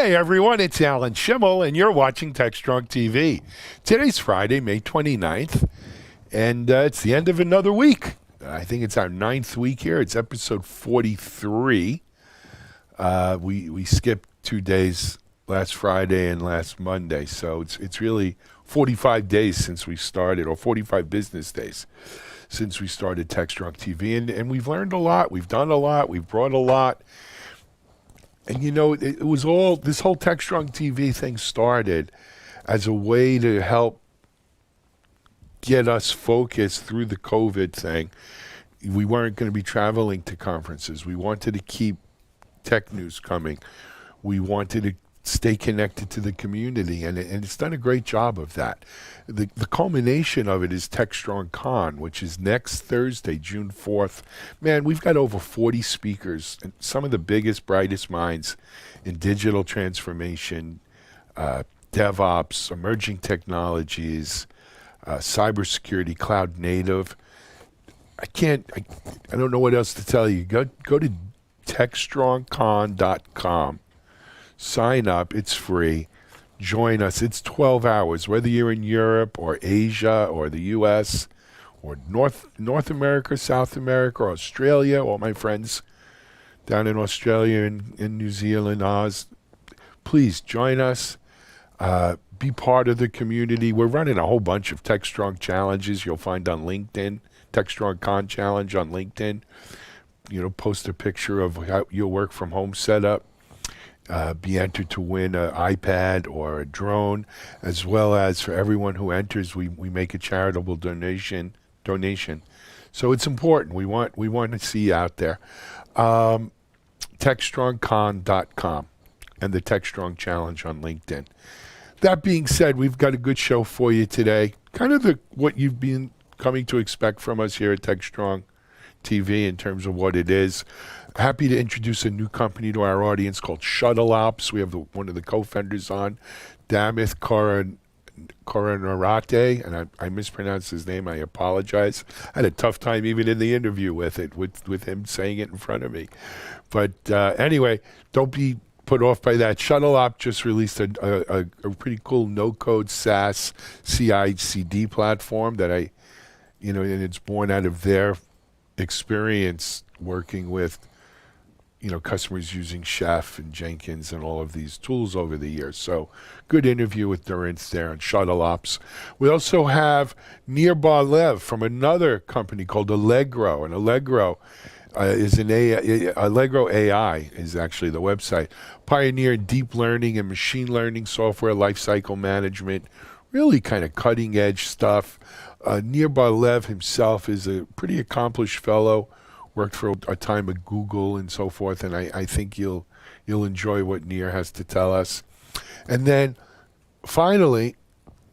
Hey everyone, it's Alan Schimmel, and you're watching TechStrong TV. Today's Friday, May 29th, and it's the end of another week. I think it's our 9th week here. It's episode 43. We skipped 2 days, last Friday and last Monday, so it's really 45 days since we started, or 45 business days since we started TechStrong TV, and we've learned a lot. We've done a lot. We've brought a lot. And you know, it was all, this whole TechStrong TV thing started as a way to help get us focused through the COVID thing. We weren't going to be traveling to conferences. We wanted to keep tech news coming. We wanted to stay connected to the community, and it's done a great job of that. The culmination of it is TechStrong Con, which is next Thursday, June 4th. Man, we've got over 40 speakers, and some of the biggest, brightest minds in digital transformation, DevOps, emerging technologies, cybersecurity, cloud native. I don't know what else to tell you. Go to techstrongcon.com. Sign up. It's free. Join us. It's 12 hours, whether you're in Europe or Asia or the U.S. or North America, South America, or Australia, all my friends down in Australia and in New Zealand, Oz. Please join us. Be part of the community. We're running a whole bunch of TechStrong challenges you'll find on LinkedIn. TechStrong Con Challenge on LinkedIn. You know, post a picture of how your work from home setup. Be entered to win an iPad or a drone, as well as for everyone who enters, we make a charitable donation. So it's important. We want to see you out there. TechStrongCon.com and the TechStrong Challenge on LinkedIn. That being said, we've got a good show for you today. Kind of what you've been coming to expect from us here at TechStrong TV in terms of what it is. Happy to introduce a new company to our audience called Shuttle Ops. We have one of the co-founders on, Damith Koranarate, and I mispronounced his name. I apologize. I had a tough time even in the interview with him saying it in front of me. But anyway, don't be put off by that. Shuttle Ops just released a pretty cool no-code SaaS CI/CD platform that and it's born out of their experience working with customers using Chef and Jenkins and all of these tools over the years. So good interview with Durance there on Shuttle Ops. We also have Nir Bar-Lev from another company called Allegro, and Allegro is Allegro AI is actually the website. Pioneer in deep learning and machine learning software lifecycle management, really kind of cutting edge stuff. Nir Bar-Lev himself is a pretty accomplished fellow, worked for a time at Google and so forth, and I think you'll enjoy what Nir has to tell us. And then finally,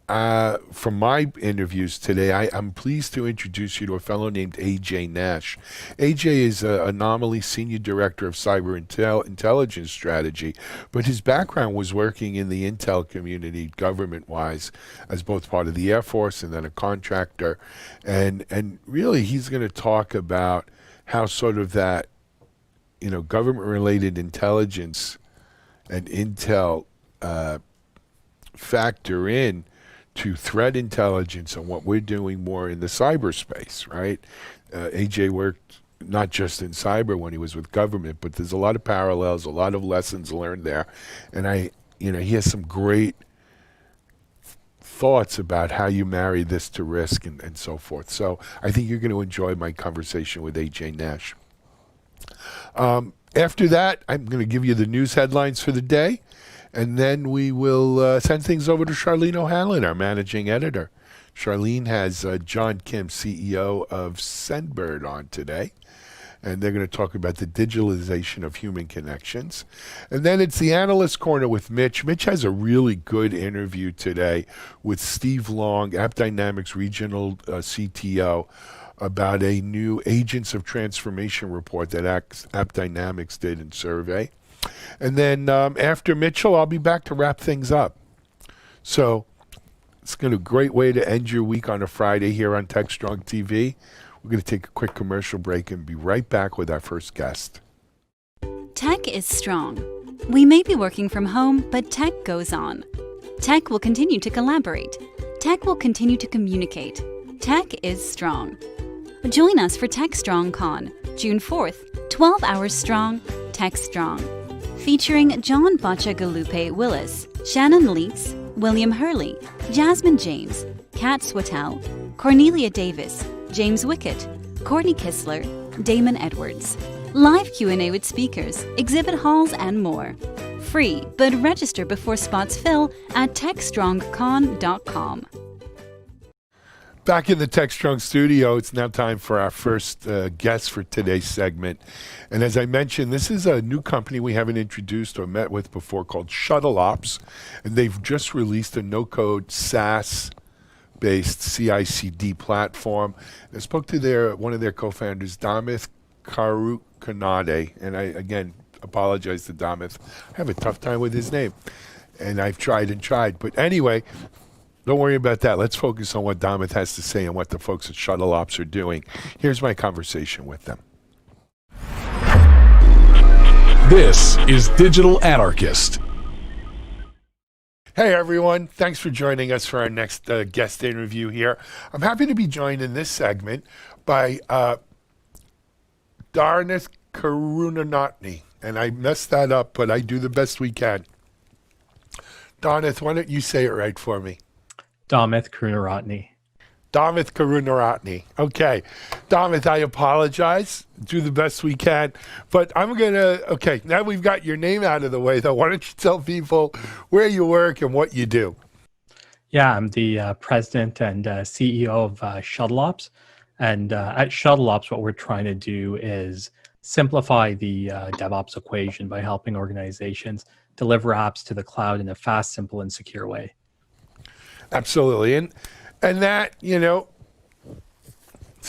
from my interviews today, I'm pleased to introduce you to a fellow named AJ Nash. AJ is an Anomaly Senior Director of Cyber Intelligence Strategy, but his background was working in the intel community, government-wise, as both part of the Air Force and then a contractor. And really, he's going to talk about how sort of that, government-related intelligence and intel factor in to threat intelligence and what we're doing more in the cyberspace, right? AJ worked not just in cyber when he was with government, but there's a lot of parallels, a lot of lessons learned there. And he has some great thoughts about how you marry this to risk and so forth. So I think you're going to enjoy my conversation with AJ Nash. After that, I'm going to give you the news headlines for the day. And then we will send things over to Charlene O'Hanlon, our managing editor. Charlene has John Kim, CEO of Sendbird, on today. And they're going to talk about the digitalization of human connections. And then it's the Analyst Corner with Mitch. Mitch has a really good interview today with Steve Long, AppDynamics Regional CTO, about a new Agents of Transformation report that AppDynamics did in survey. And then after Mitchell, I'll be back to wrap things up. So it's a great way to end your week on a Friday here on TechStrong TV. We're going to take a quick commercial break and be right back with our first guest. Tech is strong. We may be working from home, but tech goes on. Tech will continue to collaborate. Tech will continue to communicate. Tech is strong. Join us for TechStrong Con, June 4th, 12 hours strong, TechStrong. Featuring John Bachagalupe Willis, Shannon Leeks, William Hurley, Jasmine James, Kat Swatell, Cornelia Davis, James Wickett, Courtney Kistler, Damon Edwards. Live Q&A with speakers, exhibit halls, and more. Free, but register before spots fill at techstrongcon.com. Back in the TechStrong studio, it's now time for our first guest for today's segment. And as I mentioned, this is a new company we haven't introduced or met with before called ShuttleOps. And they've just released a no-code SaaS-based CI/CD platform. I spoke to one of their co-founders, Damit Karukanade, and I, again, apologize to Damit. I have a tough time with his name, and I've tried and tried. But anyway, don't worry about that. Let's focus on what Damit has to say and what the folks at ShuttleOps are doing. Here's my conversation with them. This is Digital Anarchist. Hey everyone, thanks for joining us for our next guest interview here. I'm happy to be joined in this segment by Darnath Karunanatni, and I messed that up, but I do the best we can. Darnath, why don't you say it right for me? Damit Karunaratne. Damit Karunaratne. Okay. Damit, I apologize. Do the best we can. But I'm going to, okay, now we've got your name out of the way, though. Why don't you tell people where you work and what you do? Yeah, I'm the president and CEO of ShuttleOps. And at ShuttleOps, what we're trying to do is simplify the DevOps equation by helping organizations deliver apps to the cloud in a fast, simple, and secure way. Absolutely. And that, it's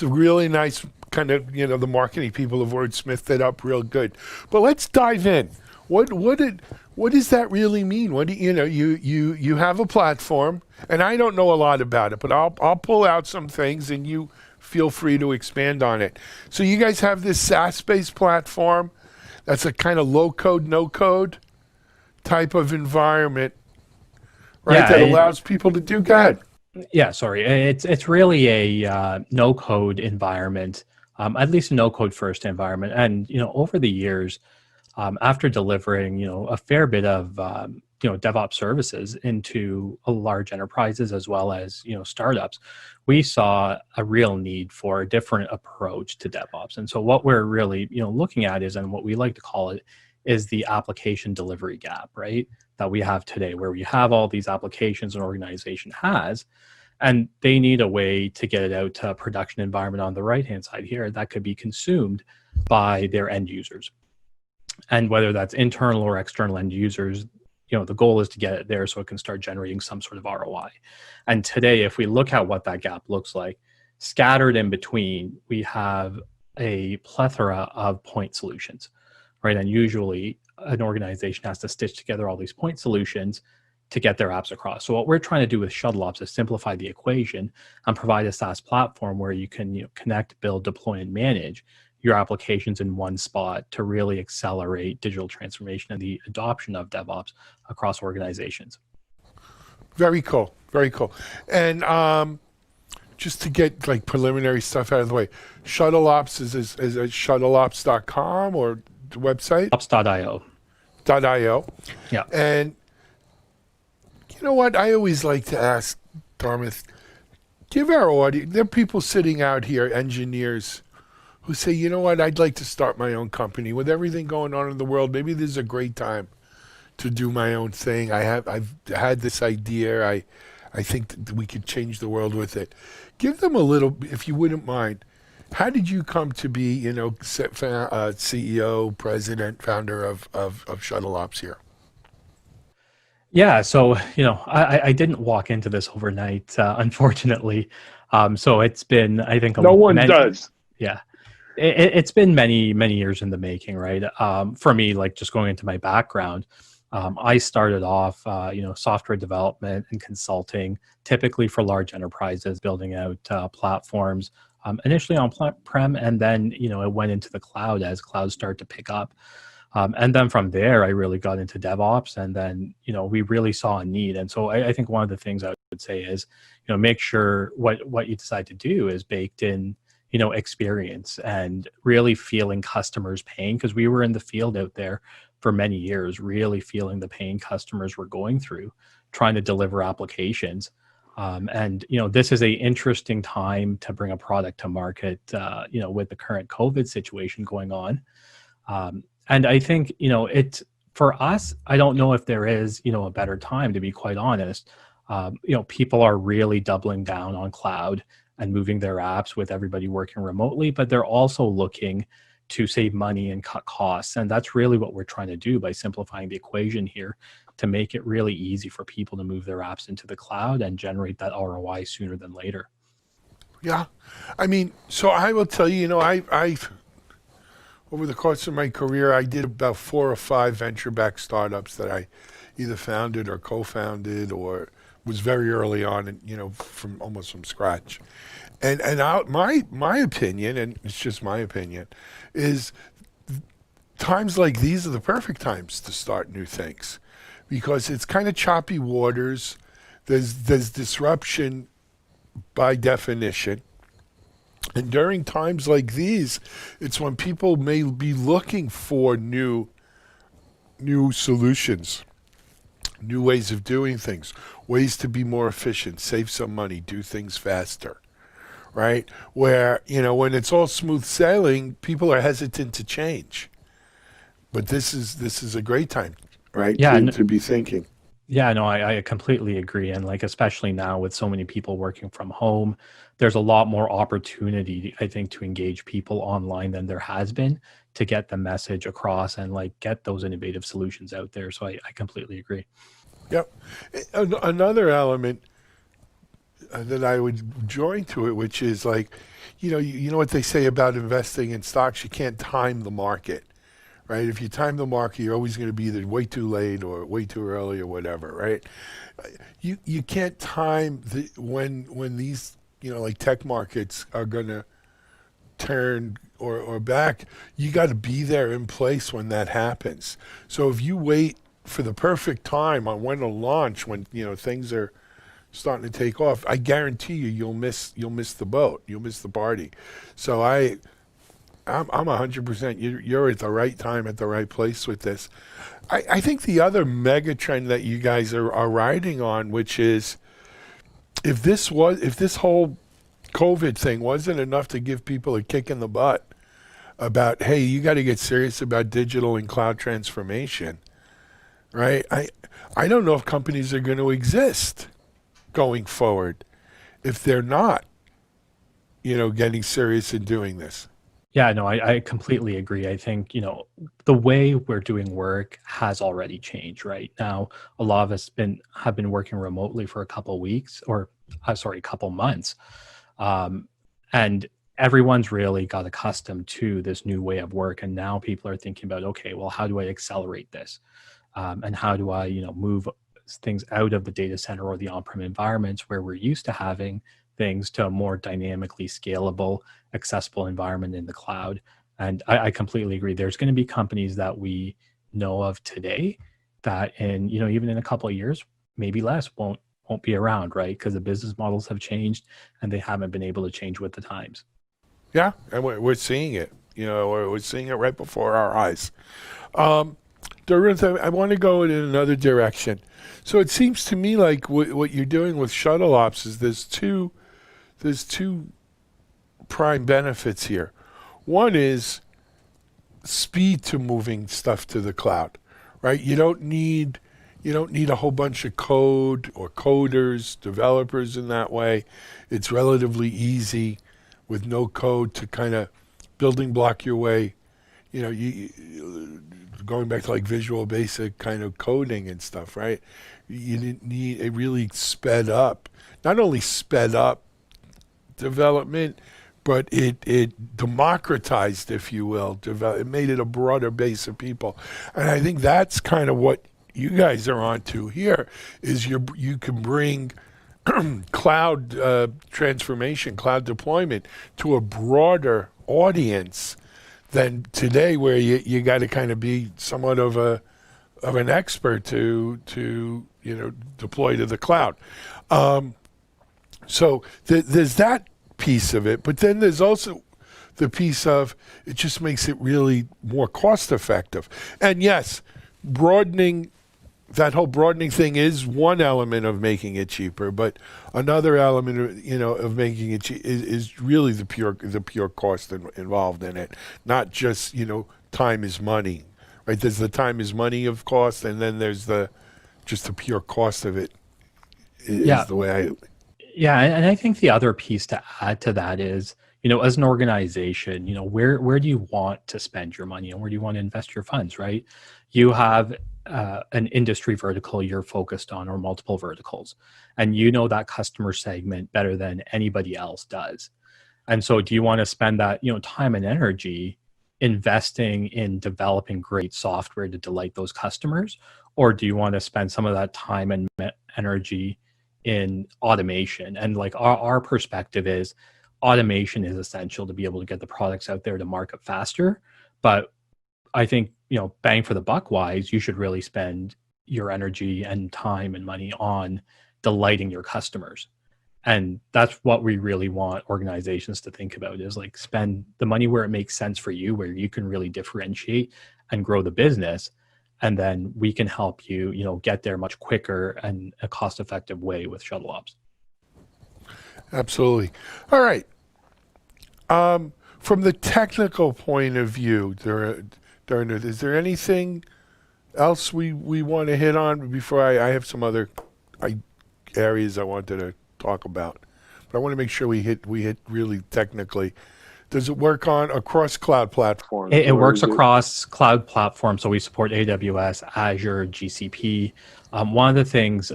a really nice kind of, the marketing people have wordsmithed it up real good. But let's dive in. What does that really mean? What do you have a platform, and I don't know a lot about it, but I'll pull out some things and you feel free to expand on it. So you guys have this SaaS-based platform that's a kind of low-code, no-code type of environment, right? Yeah, that allows people to do good. Yeah, sorry. It's really a no-code environment, at least a no-code first environment. And, over the years, after delivering, a fair bit of, DevOps services into large enterprises as well as, startups, we saw a real need for a different approach to DevOps. And so what we're really, looking at is, and what we like to call it, is the application delivery gap, right? That we have today, where we have all these applications an organization has, and they need a way to get it out to a production environment on the right-hand side here that could be consumed by their end users. And whether that's internal or external end users, the goal is to get it there so it can start generating some sort of ROI. And today, if we look at what that gap looks like, scattered in between, we have a plethora of point solutions, right? And usually an organization has to stitch together all these point solutions to get their apps across. So what we're trying to do with ShuttleOps is simplify the equation and provide a SaaS platform where you can connect, build, deploy, and manage your applications in one spot to really accelerate digital transformation and the adoption of DevOps across organizations. Very cool. Very cool. And just to get like preliminary stuff out of the way, ShuttleOps is at shuttleops.com or the website? Ops.io. .io. Yeah. And you know what? I always like to ask, Dartmouth, give our audience, there are people sitting out here, engineers, who say, you know what, I'd like to start my own company. With everything going on in the world, maybe this is a great time to do my own thing. I've had this idea. I think that we could change the world with it. Give them a little, if you wouldn't mind, how did you come to be, CEO, president, founder of ShuttleOps here? Yeah, so, I didn't walk into this overnight, unfortunately. So it's been, I think, no one does. Yeah. It's been many, many years in the making, right? For me, like just going into my background, I started off, software development and consulting, typically for large enterprises, building out platforms, initially on prem, and then, it went into the cloud as clouds start to pick up. And then from there, I really got into DevOps, and then we really saw a need. And so I think one of the things I would say is, make sure what you decide to do is baked in, experience and really feeling customers' pain, because we were in the field out there for many years, really feeling the pain customers were going through, trying to deliver applications. And this is a interesting time to bring a product to market, with the current COVID situation going on. And I think, it's for us, I don't know if there is, a better time, to be quite honest. People are really doubling down on cloud and moving their apps with everybody working remotely, but they're also looking to save money and cut costs. And that's really what we're trying to do by simplifying the equation here, to make it really easy for people to move their apps into the cloud and generate that ROI sooner than later. Yeah. I mean, so I will tell you, I over the course of my career, I did about 4 or 5 venture-backed startups that I either founded or co-founded or was very early on, and from almost from scratch. And my opinion, and it's just my opinion, is times like these are the perfect times to start new things, because it's kind of choppy waters. There's disruption by definition. And during times like these, it's when people may be looking for new solutions, new ways of doing things, ways to be more efficient, save some money, do things faster, right? Where, when it's all smooth sailing, people are hesitant to change. But this is a great time, right? Yeah, To be thinking. Yeah, no, I completely agree. And especially now with so many people working from home, there's a lot more opportunity, I think, to engage people online than there has been, to get the message across and get those innovative solutions out there. So I completely agree. Yep. Another element that I would join to it, which is you know what they say about investing in stocks, you can't time the market. Right? If you time the market, you're always going to be either way too late or way too early or whatever, right? You can't time when these tech markets are going to turn or back. You got to be there in place when that happens. So if you wait for the perfect time on when to launch, when things are starting to take off, I guarantee you'll miss the boat, you'll miss the party. So I'm 100%. You're at the right time, at the right place with this. I think the other mega trend that you guys are riding on, which is if this whole COVID thing wasn't enough to give people a kick in the butt about, hey, you got to get serious about digital and cloud transformation, right? I don't know if companies are going to exist going forward if they're not, getting serious in doing this. Yeah, no, I completely agree. I think, the way we're doing work has already changed. Right now, a lot of us have been working remotely for a couple weeks, or a couple months. And everyone's really got accustomed to this new way of work. And now people are thinking about, okay, well, how do I accelerate this? And how do I, move things out of the data center or the on-prem environments where we're used to having things to a more dynamically scalable, accessible environment in the cloud. And I completely agree. There's going to be companies that we know of today that even in a couple of years, maybe less, won't be around, right? Because the business models have changed and they haven't been able to change with the times. Yeah, and we're seeing it. We're seeing it right before our eyes. Dorinth, I want to go in another direction. So it seems to me like what you're doing with shuttle ops is there's two prime benefits here. One is speed to moving stuff to the cloud, right? You don't need a whole bunch of code or coders, developers in that way. It's relatively easy with no code to kind of building block your way. Going back to Visual Basic kind of coding and stuff, right? You didn't need a really sped up, not only sped up development, but it democratized, if you will, it made it a broader base of people. And I think that's kind of what you guys are onto here, is you can bring cloud transformation, cloud deployment to a broader audience than today, where you got to kind of be somewhat of an expert to deploy to the cloud. So there's that piece of it, but then there's also the piece of it just makes it really more cost effective. And yes, that whole broadening thing is one element of making it cheaper, but another element of making it is really the pure cost involved in it, not just time is money, right? There's the time is money of cost, and then there's just the pure cost of it is the way I. Yeah, and I think the other piece to add to that is, as an organization, where do you want to spend your money and where do you want to invest your funds, right? You have an industry vertical you're focused on, or multiple verticals, and that customer segment better than anybody else does. And so do you want to spend that, time and energy investing in developing great software to delight those customers? Or do you want to spend some of that time and energy in automation? And like our perspective is automation is essential to be able to get the products out there to market faster. But I think, bang for the buck wise, you should really spend your energy and time and money on delighting your customers. And that's what we really want organizations to think about, is like spend the money where it makes sense for you, where you can really differentiate and grow the business. And then we can help you, get there much quicker and a cost-effective way with shuttle ops. Absolutely. All right. From the technical point of view, is there anything else we want to hit on before I have some other areas I wanted to talk about? But I want to make sure we hit really technically. Does it work across cloud platforms? It works across cloud platforms. So we support AWS, Azure, GCP. One of the things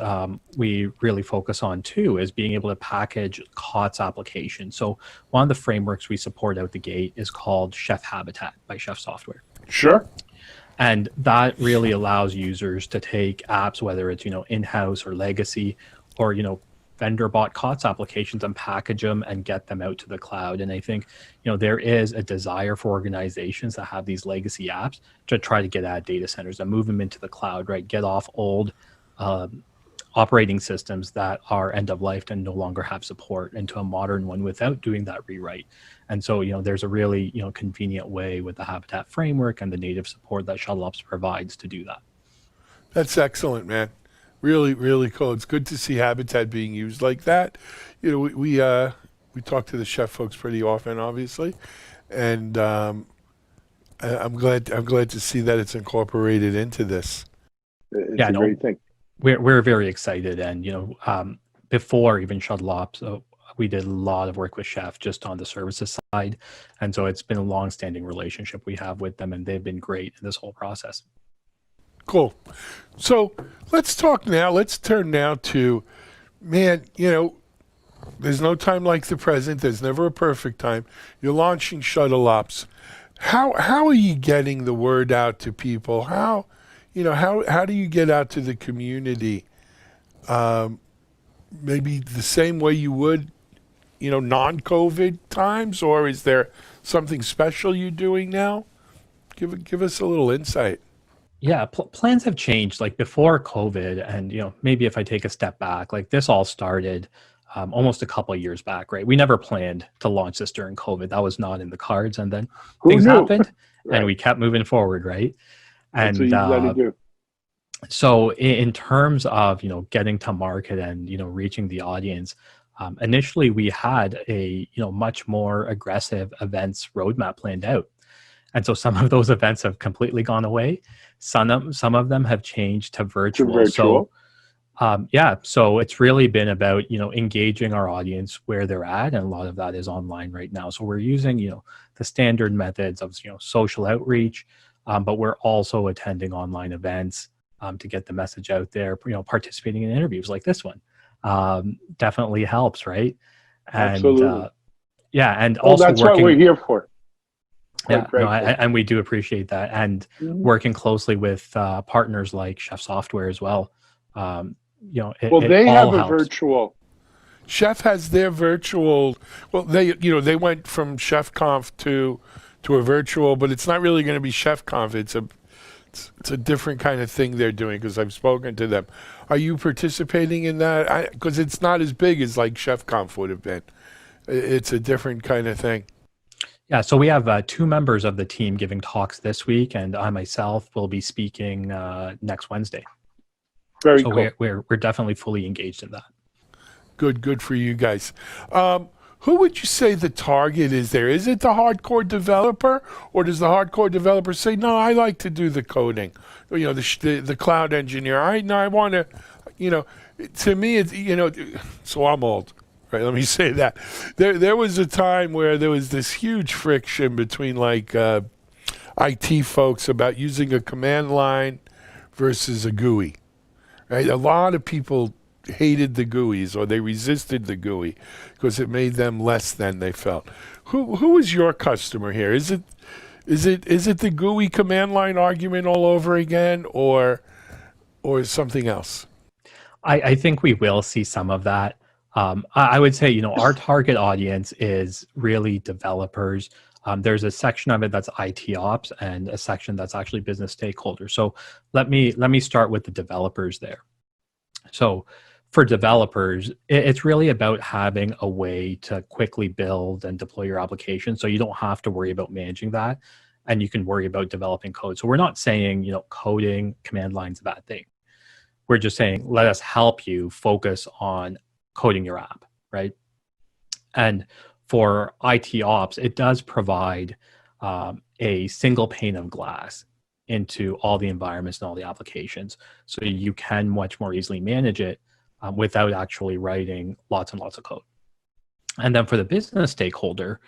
we really focus on too is being able to package COTS applications. So one of the frameworks we support out the gate is called Chef Habitat by Chef Software. Sure. And that really allows users to take apps, whether it's in-house or legacy, or vendor bought COTS applications, and package them and get them out to the cloud. And I think, there is a desire for organizations that have these legacy apps to try to get at data centers and move them into the cloud, right? Get off old operating systems that are end of life and no longer have support into a modern one without doing that rewrite. And so, there's a really, convenient way with the Habitat framework and the native support that ShuttleOps provides to do that. That's excellent, man. Really, really cool. It's good to see Habitat being used like that. We talk to the Chef folks pretty often, obviously, and I'm glad to see that it's incorporated into this. It's a great thing. We're very excited, and before even ShuttleOps, we did a lot of work with Chef just on the services side, and so it's been a long-standing relationship we have with them, and they've been great in this whole process. Cool. So let's talk now. Let's turn now to, man, there's no time like the present. There's never a perfect time. You're launching ShuttleOps. How are you getting the word out to people? How do you get out to the community? Maybe the same way you would, non-COVID times, or is there something special you're doing now? Give us a little insight. Yeah, plans have changed. Like before COVID, and maybe if I take a step back, like this all started almost a couple of years back, right? We never planned to launch this during COVID. That was not in the cards, and then things happened, right, and we kept moving forward, right? That's what you gotta do. So in terms of getting to market and reaching the audience, initially we had a much more aggressive events roadmap planned out. And so some of those events have completely gone away. Some of them have changed to virtual. So so it's really been about, engaging our audience where they're at. And a lot of that is online right now. So we're using, the standard methods of, social outreach, but we're also attending online events to get the message out there, participating in interviews like this one. Definitely helps, right? And, absolutely. And also that's what we're here for. And we do appreciate that, and working closely with partners like Chef Software as well. They have a helps. virtual. Chef has their virtual. Well, they went from ChefConf to to a virtual, but it's not really going to be ChefConf. It's a different kind of thing they're doing because I've spoken to them. Are you participating in that? Because it's not as big as like ChefConf would have been. It's a different kind of thing. Yeah, so we have 2 members of the team giving talks this week, and I myself will be speaking next Wednesday. Very so cool. We're definitely fully engaged in that. Good for you guys. Who would you say the target is there? Is it the hardcore developer, or does the hardcore developer say, no, I like to do the coding, the cloud engineer? I want to, to me, it's, so I'm old, right? Let me say that. There was a time where there was this huge friction between like IT folks about using a command line versus a GUI, right? A lot of people hated the GUIs, or they resisted the GUI because it made them less than they felt. Who is your customer here? Is it the GUI command line argument all over again, or something else? I think we will see some of that. I would say, our target audience is really developers. There's a section of it that's IT ops and a section that's actually business stakeholders. So let me start with the developers there. So for developers, it's really about having a way to quickly build and deploy your application, so you don't have to worry about managing that, and you can worry about developing code. So we're not saying, coding command line's a bad thing. We're just saying, let us help you focus on coding your app, right? And for IT ops, it does provide a single pane of glass into all the environments and all the applications, so you can much more easily manage it without actually writing lots and lots of code. And then for the business stakeholder,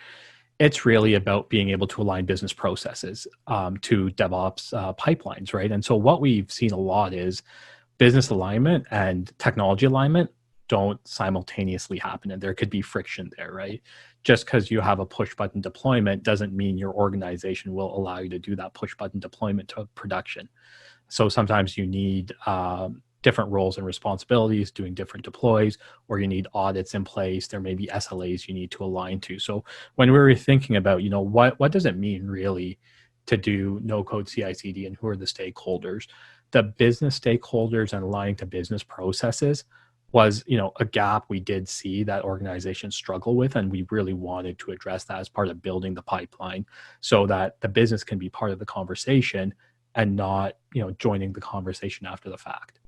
it's really about being able to align business processes to DevOps pipelines, right? And so what we've seen a lot is business alignment and technology alignment don't simultaneously happen, and there could be friction there, right? Just because you have a push button deployment doesn't mean your organization will allow you to do that push button deployment to production. So sometimes you need different roles and responsibilities doing different deploys, or you need audits in place. There may be SLAs you need to align to. So when we were thinking about, what does it mean really to do no code CI/CD, and who are the stakeholders? The business stakeholders and aligning to business processes was, a gap we did see that organizations struggle with, and we really wanted to address that as part of building the pipeline, so that the business can be part of the conversation and not, joining the conversation after the fact.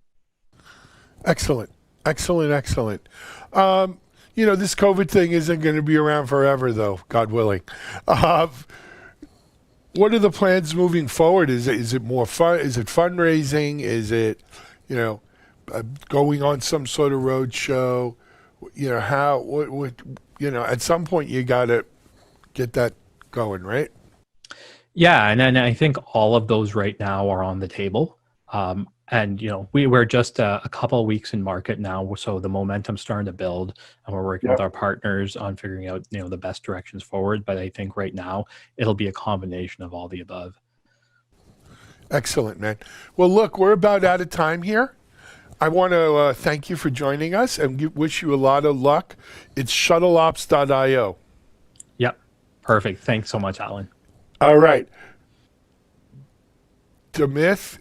Excellent. This COVID thing isn't going to be around forever, though, God willing. What are the plans moving forward? Is it more fun? Is it fundraising? Is it, going on some sort of road show? At some point you got to get that going, right? Yeah, and then I think all of those right now are on the table. And we're just a couple of weeks in market now, so the momentum's starting to build, and we're working with our partners on figuring out the best directions forward. But I think right now it'll be a combination of all the above. Excellent, man. Well, look, we're about out of time here. I want to thank you for joining us and wish you a lot of luck. It's shuttleops.io. Yep, perfect. Thanks so much, Alan. All right. Demith,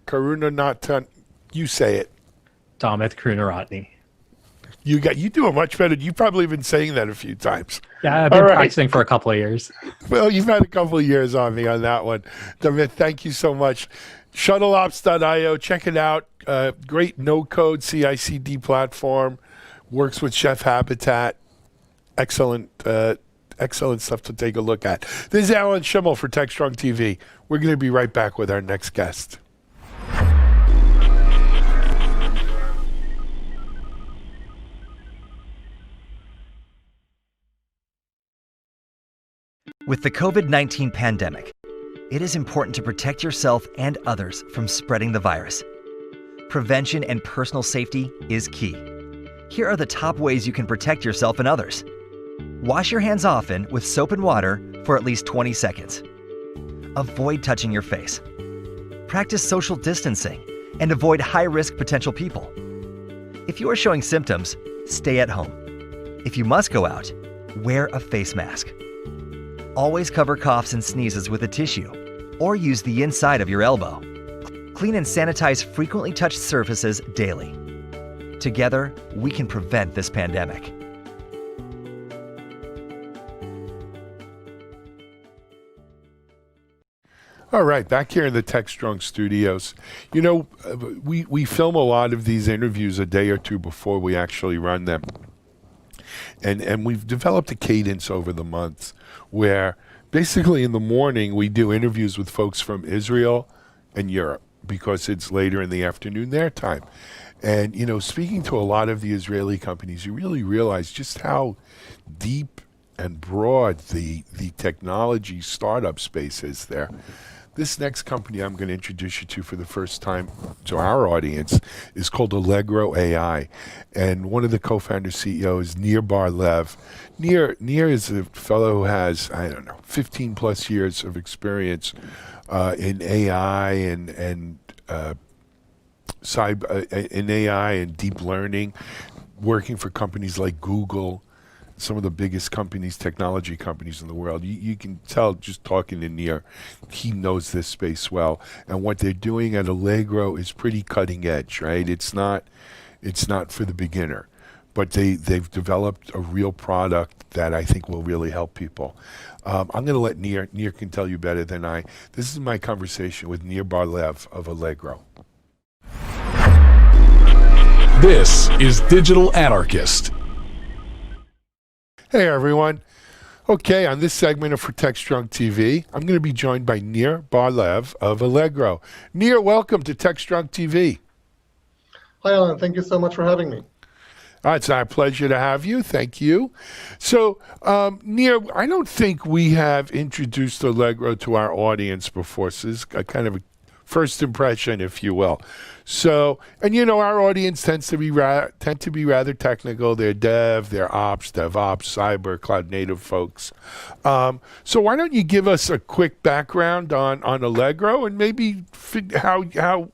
Karunanatan, you say it. Damit Karunaratne. You do it much better. You've probably been saying that a few times. Yeah, I've been practicing for a couple of years. Well, you've had a couple of years on me on that one. Demith, thank you so much. Shuttleops.io, check it out. Great no-code CI/CD platform. Works with Chef Habitat. Excellent stuff to take a look at. This is Alan Schimmel for TechStrong TV. We're going to be right back with our next guest. With the COVID-19 pandemic, it is important to protect yourself and others from spreading the virus. Prevention and personal safety is key. Here are the top ways you can protect yourself and others. Wash your hands often with soap and water for at least 20 seconds. Avoid touching your face. Practice social distancing and avoid high-risk potential people. If you are showing symptoms, stay at home. If you must go out, wear a face mask. Always cover coughs and sneezes with a tissue, or use the inside of your elbow. Clean and sanitize frequently touched surfaces daily. Together, we can prevent this pandemic. All right, back here in the TechStrong studios. You know, we film a lot of these interviews a day or two before we actually run them. And we've developed a cadence over the months where basically in the morning we do interviews with folks from Israel and Europe because it's later in the afternoon their time. And, you know, speaking to a lot of the Israeli companies, you really realize just how deep and broad the technology startup space is there. This next company I'm going to introduce you to for the first time to our audience is called Allegro AI. And one of the co-founder CEOs is Nir Bar-Lev. Nir is a fellow who has, 15 plus years of experience in AI and in AI and deep learning, working for companies like Google, some of the biggest companies, technology companies in the world. You can tell just talking to Nir, he knows this space well. And what they're doing at Allegro is pretty cutting edge, right? It's not for the beginner, but they've developed a real product that I think will really help people. I'm going to let Nir can tell you better than I. This is my conversation with Nir Bar-Lev of Allegro. This is Digital Anarchist. Hey everyone. Okay, on this segment of For TechStrong TV, I'm going to be joined by Nir Bar-Lev of Allegro. Nir, welcome to TechStrong TV. Hi Alan, thank you so much for having me. It's our pleasure to have you. Thank you. So, Nir, I don't think we have introduced Allegro to our audience before. So this is a kind of a first impression, if you will. So, and you know, our audience tend to be rather technical. They're dev, they're ops, DevOps, cyber, cloud native folks. So why don't you give us a quick background on Allegro and maybe how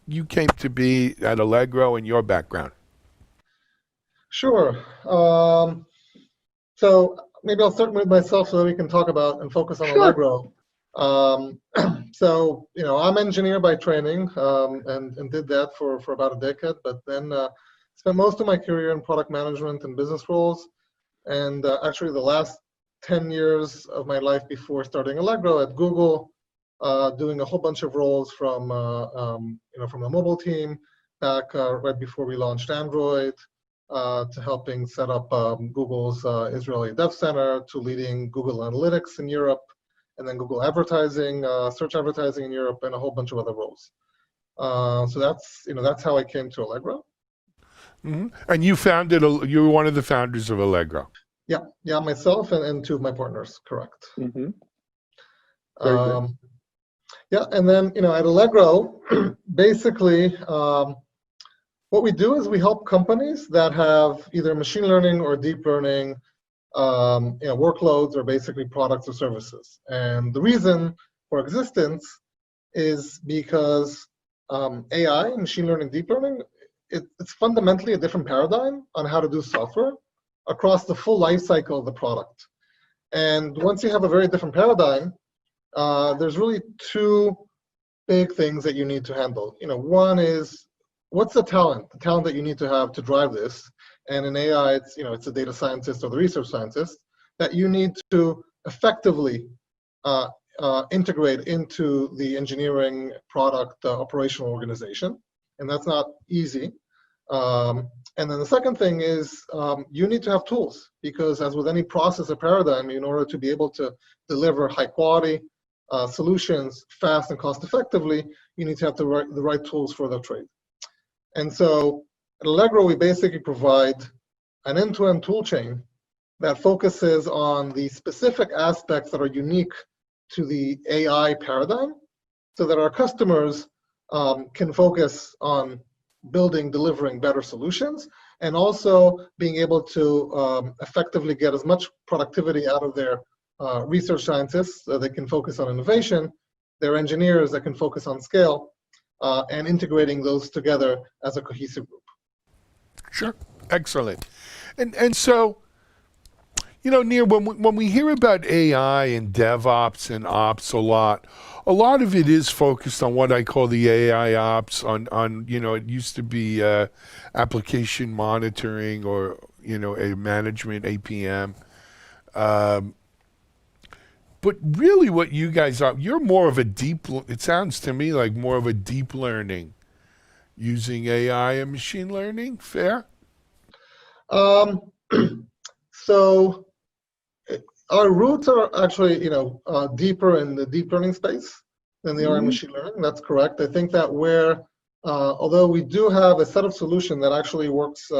you came to be at Allegro and your background? Sure. So maybe I'll start with myself so that we can talk about and focus on Allegro. So, you know, I'm an engineer by training and did that for about a decade, but then spent most of my career in product management and business roles. And actually the last 10 years of my life before starting Allegro at Google, doing a whole bunch of roles from the mobile team back right before we launched Android, to helping set up Google's Israeli Dev Center, to leading Google Analytics in Europe, and then Google Advertising, search advertising in Europe, and a whole bunch of other roles. So that's how I came to Allegro. Mm-hmm. And you were one of the founders of Allegro. Yeah, myself and two of my partners, correct. Mm-hmm. Yeah, and then at Allegro, basically, what we do is we help companies that have either machine learning or deep learning workloads or basically products or services. And the reason for existence is because AI, machine learning, deep learning, it's fundamentally a different paradigm on how to do software across the full life cycle of the product. And once you have a very different paradigm, there's really two big things that you need to handle. One is, what's the talent that you need to have to drive this? And in AI, it's a data scientist or the research scientist that you need to effectively integrate into the engineering product operational organization. And that's not easy. And then the second thing is you need to have tools, because as with any process or paradigm, in order to be able to deliver high quality solutions fast and cost effectively, you need to have the right tools for the trade. And so at Allegro, we basically provide an end-to-end tool chain that focuses on the specific aspects that are unique to the AI paradigm, so that our customers can focus on building, delivering better solutions, and also being able to effectively get as much productivity out of their research scientists so they can focus on innovation, their engineers that can focus on scale, and integrating those together as a cohesive group. Sure. Excellent. And so, You know, Nir, when we hear about AI and DevOps and ops a lot of it is focused on what I call the AI ops. On you know, it used to be application monitoring or you know, a management APM. Um, but really, what you guys are, you're more of a it sounds to me like more of a deep learning using AI and machine learning. Fair? Um, so our roots are actually, deeper in the deep learning space than they are in machine learning. That's correct. I think that although we do have a set of solution that actually works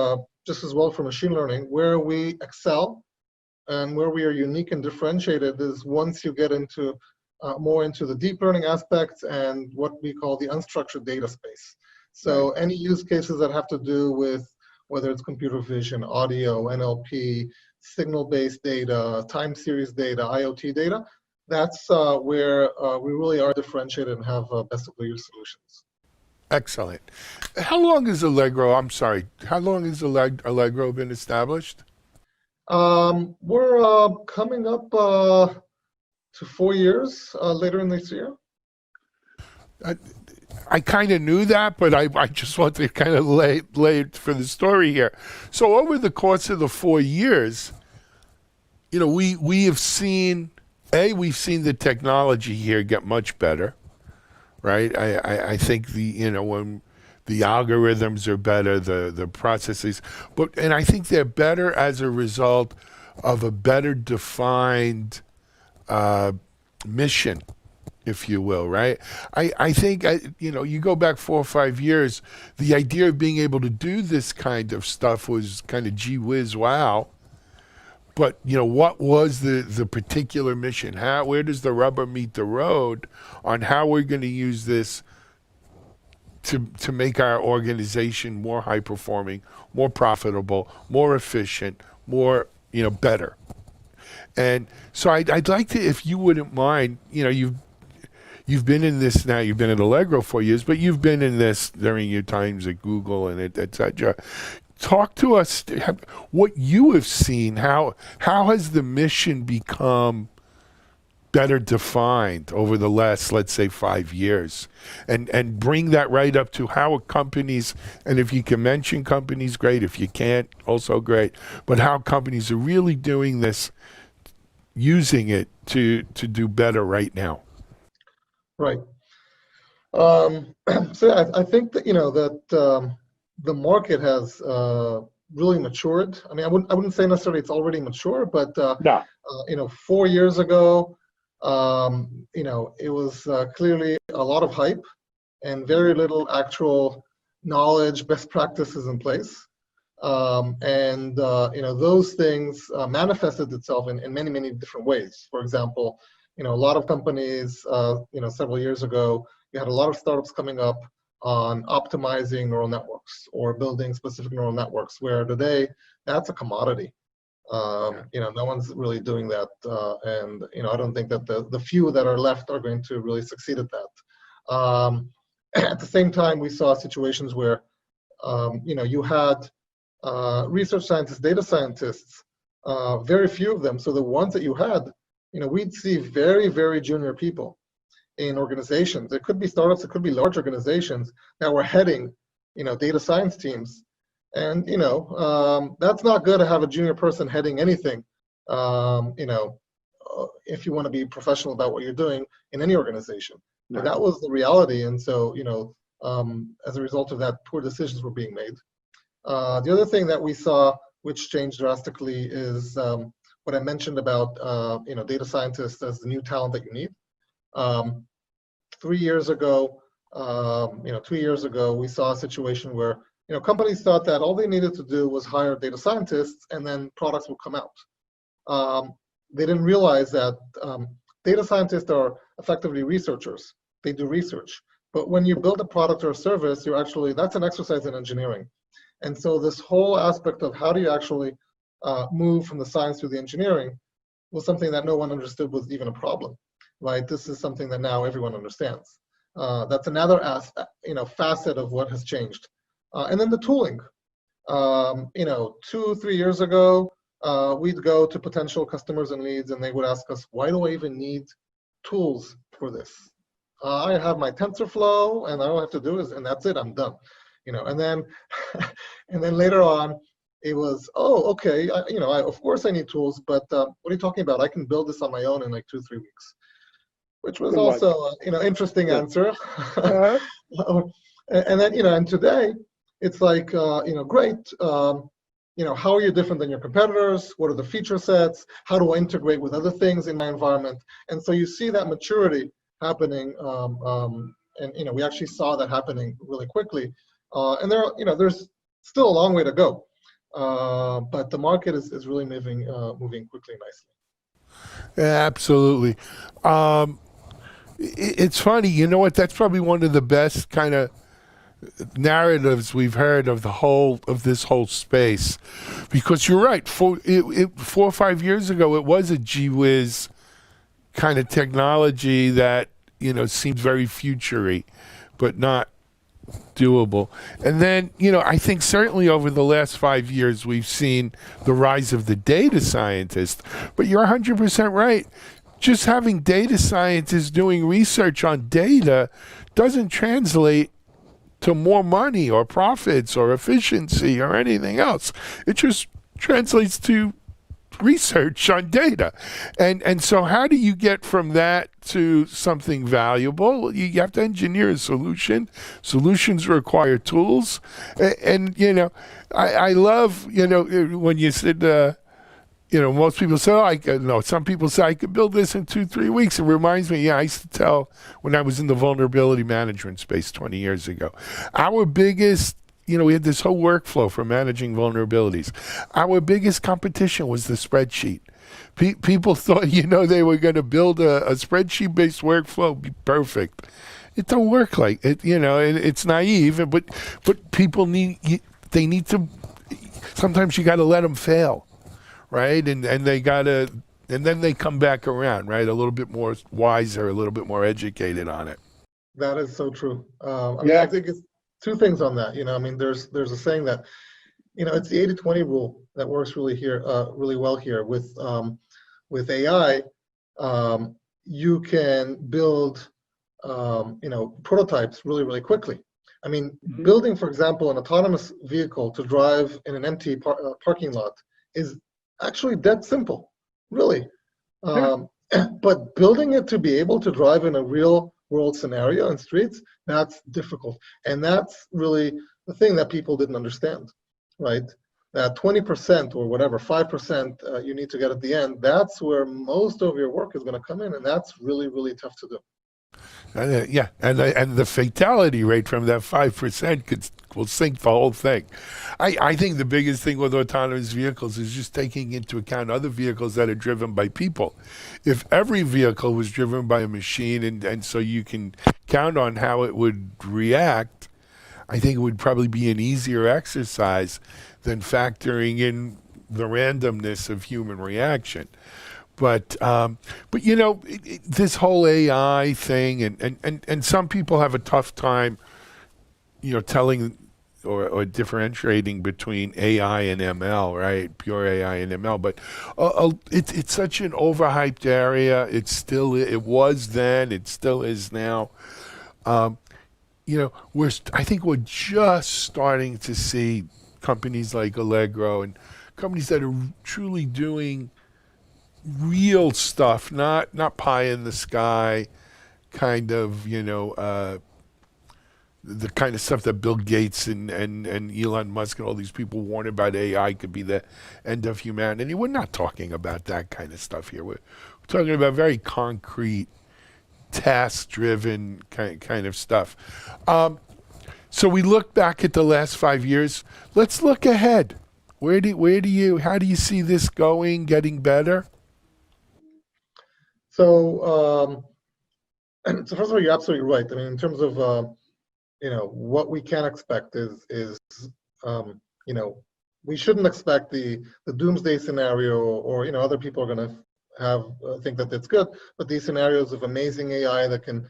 just as well for machine learning, where we excel and where we are unique and differentiated is once you get into more into the deep learning aspects and what we call the unstructured data space. So any use cases that have to do with whether it's computer vision, audio, NLP, signal-based data, time series data, IoT data, that's where we really are differentiated and have best-of-breed solutions. Excellent. How long is Allegro? I'm sorry. How long has Allegro been established? We're coming up to 4 years later in this year. I kind of knew that, but I just want to kind of lay it for the story here. So over the course of the 4 years, you know, we have seen, we've seen the technology here get much better, right? I think when the algorithms are better, the processes, and I think they're better as a result of a better defined mission, if you will, right? I think, you go back 4 or 5 years, the idea of being able to do this kind of stuff was kind of gee whiz, wow. But, what was the particular mission? Where does the rubber meet the road on how we're going to use this to make our organization more high performing, more profitable, more efficient, more, better? And so I'd like to, if you wouldn't mind, you've been in this now, you've been at Allegro 4 years, but you've been in this during your times at Google and et cetera. Talk to us what you have seen. How has the mission become better defined over the last, let's say, 5 years? And bring that right up to how companies, and if you can mention companies, great. If you can't, also great. But how companies are really doing this, using it to do better right now. Right. So I think that the market has really matured. I mean, I wouldn't say necessarily it's already mature, but 4 years ago, it was clearly a lot of hype and very little actual knowledge, best practices in place. Those things manifested itself in many, many different ways. For example, a lot of companies, several years ago, you had a lot of startups coming up on optimizing neural networks or building specific neural networks, where today that's a commodity. No one's really doing that. I don't think that the few that are left are going to really succeed at that. At the same time, we saw situations where, you had research scientists, data scientists, very few of them. So the ones that you had, we'd see very, very junior people in organizations. It could be startups, it could be large organizations that were heading, data science teams. And, that's not good to have a junior person heading anything, if you want to be professional about what you're doing in any organization. No. But that was the reality. And so, as a result of that, poor decisions were being made. The other thing that we saw, which changed drastically, is what I mentioned about data scientists as the new talent that you need. 3 years ago, 2 years ago, we saw a situation where companies thought that all they needed to do was hire data scientists and then products would come out. They didn't realize that data scientists are effectively researchers. They do research. But when you build a product or a service, that's an exercise in engineering. And so this whole aspect of how do you actually move from the science to the engineering was something that no one understood was even a problem, right? This is something that now everyone understands. That's another facet of what has changed. And then the tooling. 2-3 years ago, we'd go to potential customers and leads, and they would ask us, why do I even need tools for this? I have my TensorFlow, and all I have to do is, and that's it, I'm done. And then, and then later on, it was, oh, okay, of course I need tools, but what are you talking about? I can build this on my own in like 2-3 weeks, which was also, interesting answer. And then, and today, it's like, great. How are you different than your competitors? What are the feature sets? How do I integrate with other things in my environment? And so you see that maturity happening, and we actually saw that happening really quickly. And there's still a long way to go, but the market is really moving quickly, nicely. Yeah, absolutely. It's funny, you know what? That's probably one of the best kind of narratives we've heard of this whole space, because you're right. 4 or 5 years ago, it was a gee whiz kind of technology that seemed very future-y, but not doable. And then I think certainly over the last 5 years we've seen the rise of the data scientist. But you're 100% right. Just having data scientists doing research on data doesn't translate to more money or profits or efficiency or anything else. It just translates to research on data. And so how do you get from that to something valuable? You have to engineer a solution. Solutions require tools. And I love, when you said, most people say, some people say I could build this in 2-3 weeks. It reminds me, I used to tell when I was in the vulnerability management space 20 years ago, our biggest, we had this whole workflow for managing vulnerabilities. Our biggest competition was the spreadsheet. People thought, they were going to build a spreadsheet-based workflow, be perfect. It don't work like it, it's naive, but people need to, sometimes you got to let them fail. Right, and they gotta, and then they come back around, right? A little bit more wiser, a little bit more educated on it. That is so true. I think it's two things on that. There's a saying that, it's the 80-20 rule that works really well here with AI. You can build, prototypes really quickly. Building, for example, an autonomous vehicle to drive in an empty parking lot is actually that simple, really. But building it to be able to drive in a real world scenario in streets, that's difficult. And that's really the thing that people didn't understand, right? That 20% or whatever, 5% you need to get at the end, that's where most of your work is going to come in. And that's really tough to do. And the fatality rate from that 5% will sink the whole thing. I think the biggest thing with autonomous vehicles is just taking into account other vehicles that are driven by people. If every vehicle was driven by a machine and so you can count on how it would react, I think it would probably be an easier exercise than factoring in the randomness of human reaction. But this whole AI thing, and some people have a tough time, telling or differentiating between AI and ML, right? Pure AI and ML. But it's such an overhyped area. It was then, it still is now. I think we're just starting to see companies like Allegro and companies that are truly doing real stuff, not pie in the sky kind of, the kind of stuff that Bill Gates and Elon Musk and all these people warn about AI could be the end of humanity. We're not talking about that kind of stuff here. We're talking about very concrete, task-driven kind of stuff. So we look back at the last 5 years. Let's look ahead. How do you see this going, getting better? So first of all, you're absolutely right. In terms of what we can expect is we shouldn't expect the doomsday scenario, or other people are going to think that it's good, but these scenarios of amazing AI that can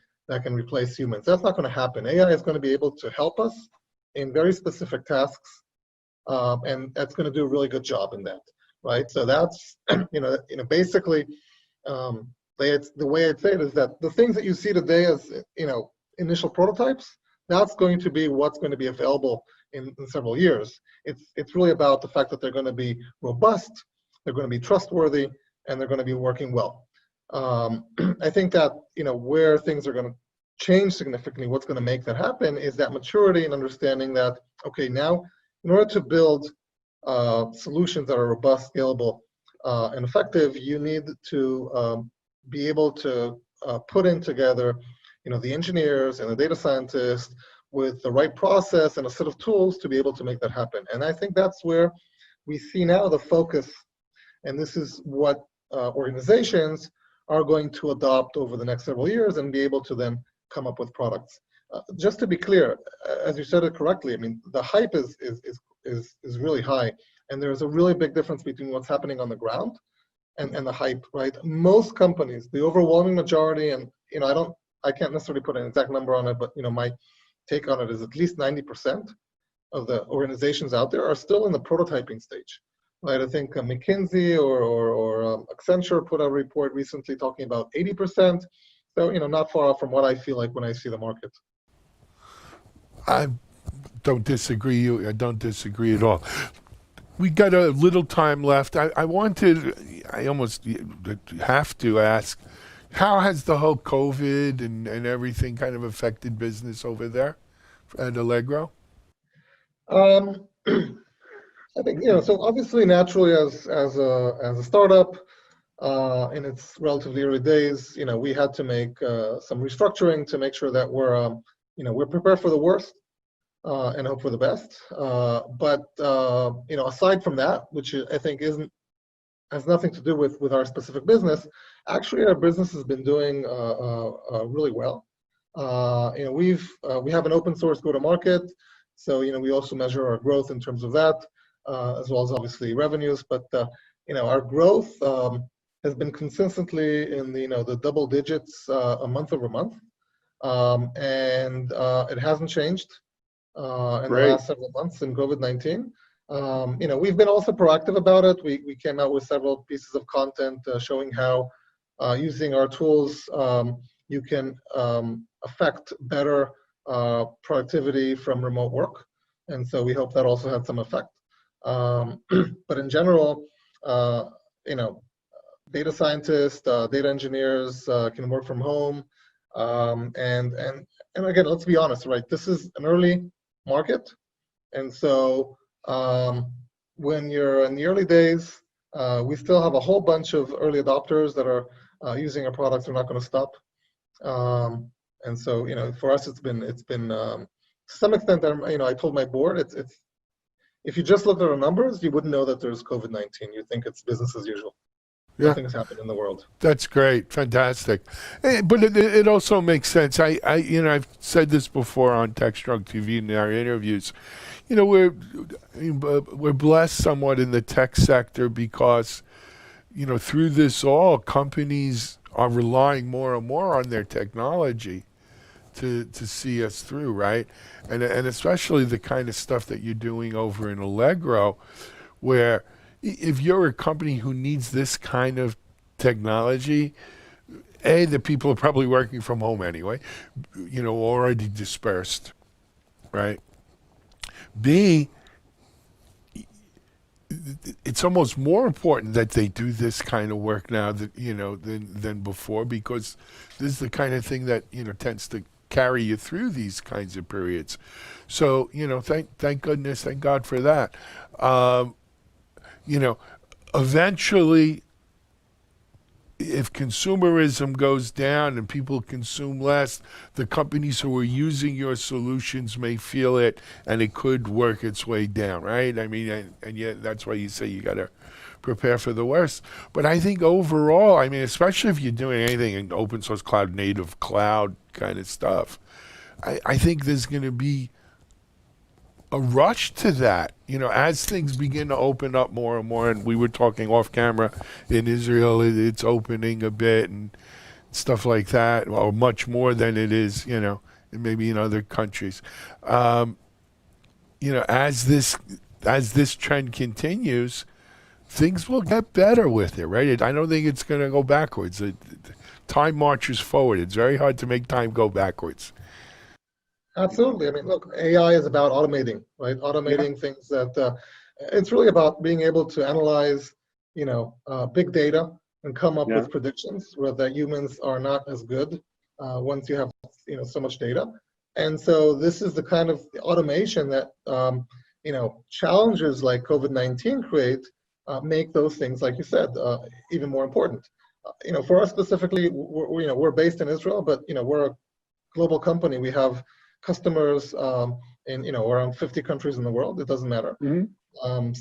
replace humans. That's not going to happen. AI is going to be able to help us in very specific tasks, and that's going to do a really good job in that. right? So that's basically the way I'd say it is that the things that you see today as initial prototypes, that's going to be what's going to be available in several years. It's really about the fact that they're going to be robust, they're going to be trustworthy, and they're going to be working well. I think that where things are going to change significantly, what's going to make that happen is that maturity and understanding that, okay, now in order to build solutions that are robust, scalable, and effective, you need to be able to put in together the engineers and the data scientists with the right process and a set of tools to be able to make that happen. And I think that's where we see now the focus, and this is what organizations are going to adopt over the next several years and be able to then come up with products. Just to be clear, as you said it correctly, I mean, the hype is really high, and there's a really big difference between what's happening on the ground and the hype, right? Most companies, the overwhelming majority, and I can't necessarily put an exact number on it, but my take on it is at least 90% of the organizations out there are still in the prototyping stage, right? I think McKinsey or Accenture put out a report recently talking about 80%. So not far off from what I feel like when I see the market. I don't disagree. I don't disagree at all. We got a little time left. I almost have to ask, how has the whole COVID and everything kind of affected business over there at Allegro? I think so obviously naturally as a startup in its relatively early days, we had to make some restructuring to make sure that we're prepared for the worst and hope for the best. But aside from that, which I think has nothing to do with our specific business, actually our business has been doing really well. We have an open source go-to-market, so we also measure our growth in terms of that, as well as obviously revenues. But our growth has been consistently in the double digits a month over month, and it hasn't changed in the last several months in COVID-19. We've been also proactive about it. We came out with several pieces of content showing how using our tools you can affect better productivity from remote work, and so we hope that also had some effect. But in general, data scientists, data engineers can work from home, and again, let's be honest, right? This is an early market, and so when you're in the early days, we still have a whole bunch of early adopters that are using our products. They're not going to stop, and so for us, it's been to some extent. I told my board, it's if you just look at our numbers, you wouldn't know that there's COVID-19. You'd think it's business as usual. Yeah. Nothing's happened in the world. That's great, fantastic. But it also makes sense. I've said this before on TechStrong TV in our interviews. We're blessed somewhat in the tech sector because, through this all, companies are relying more and more on their technology to see us through, right? And especially the kind of stuff that you're doing over in Allegro, where if you're a company who needs this kind of technology, A, the people are probably working from home anyway, already dispersed, right? B, it's almost more important that they do this kind of work now than before, because this is the kind of thing that tends to carry you through these kinds of periods. So thank goodness, thank God for that. Eventually, if consumerism goes down and people consume less, the companies who are using your solutions may feel it, and it could work its way down, right? I mean, and yet that's why you say you got to prepare for the worst. But I think overall, especially if you're doing anything in open source, cloud native, cloud kind of stuff, I think there's going to be a rush to that, as things begin to open up more and more. And we were talking off camera, in Israel, it's opening a bit and stuff like that, or much more than it is, maybe in other countries. As this trend continues, things will get better with it, right? I don't think it's going to go backwards. Time marches forward. It's very hard to make time go backwards. Absolutely. I mean, look, AI is about automating, right? Automating things that it's really about being able to analyze, big data and come up with predictions where the humans are not as good once you have, so much data. And so this is the kind of automation that, challenges like COVID-19 create, make those things, like you said, even more important. For us specifically, we're based in Israel, but, we're a global company. We have customers in around 50 countries in the world. It doesn't matter. And